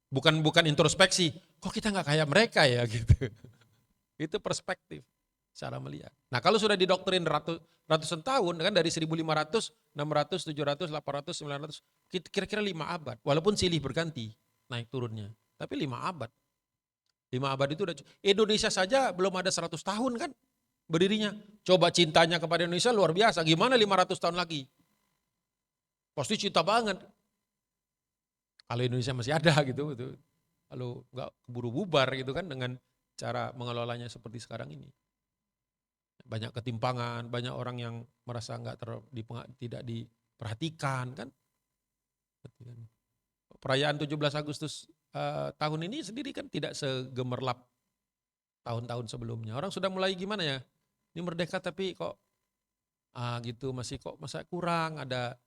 Bukan introspeksi, kok kita nggak kayak mereka ya gitu. Itu perspektif, cara melihat. Nah kalau sudah didoktrin ratusan tahun, kan dari 1500, 600, 700, 800, 900, kira-kira 5 abad. Walaupun silih berganti naik turunnya, tapi 5 abad. 5 abad itu udah, Indonesia saja belum ada 100 tahun kan berdirinya. Coba cintanya kepada Indonesia luar biasa, gimana 500 tahun lagi? Pasti cinta banget. Kalau Indonesia masih ada gitu. Kalau nggak keburu bubar gitu kan dengan cara mengelolanya seperti sekarang ini. banyak ketimpangan, banyak orang yang merasa tidak diperhatikan kan. Perayaan 17 Agustus tahun ini sendiri kan tidak segemerlap tahun-tahun sebelumnya. Orang sudah mulai gimana ya, ini merdeka tapi kok gitu masih kok masa kurang, ada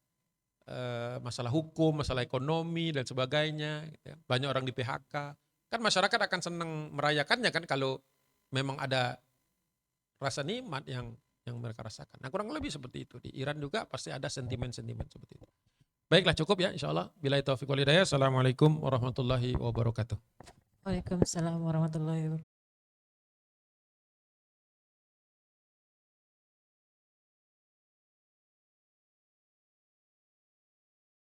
masalah hukum, masalah ekonomi dan sebagainya. Gitu ya. Banyak orang di PHK. Kan masyarakat akan senang merayakannya kan kalau memang ada rasa nikmat yang mereka rasakan. Nah kurang lebih seperti itu. Di Iran juga pasti ada sentimen-sentimen seperti itu. Baiklah cukup ya insyaAllah. Billahi taufiq wal hidayah. Assalamualaikum warahmatullahi wabarakatuh. Waalaikumsalam warahmatullahi wabarakatuh.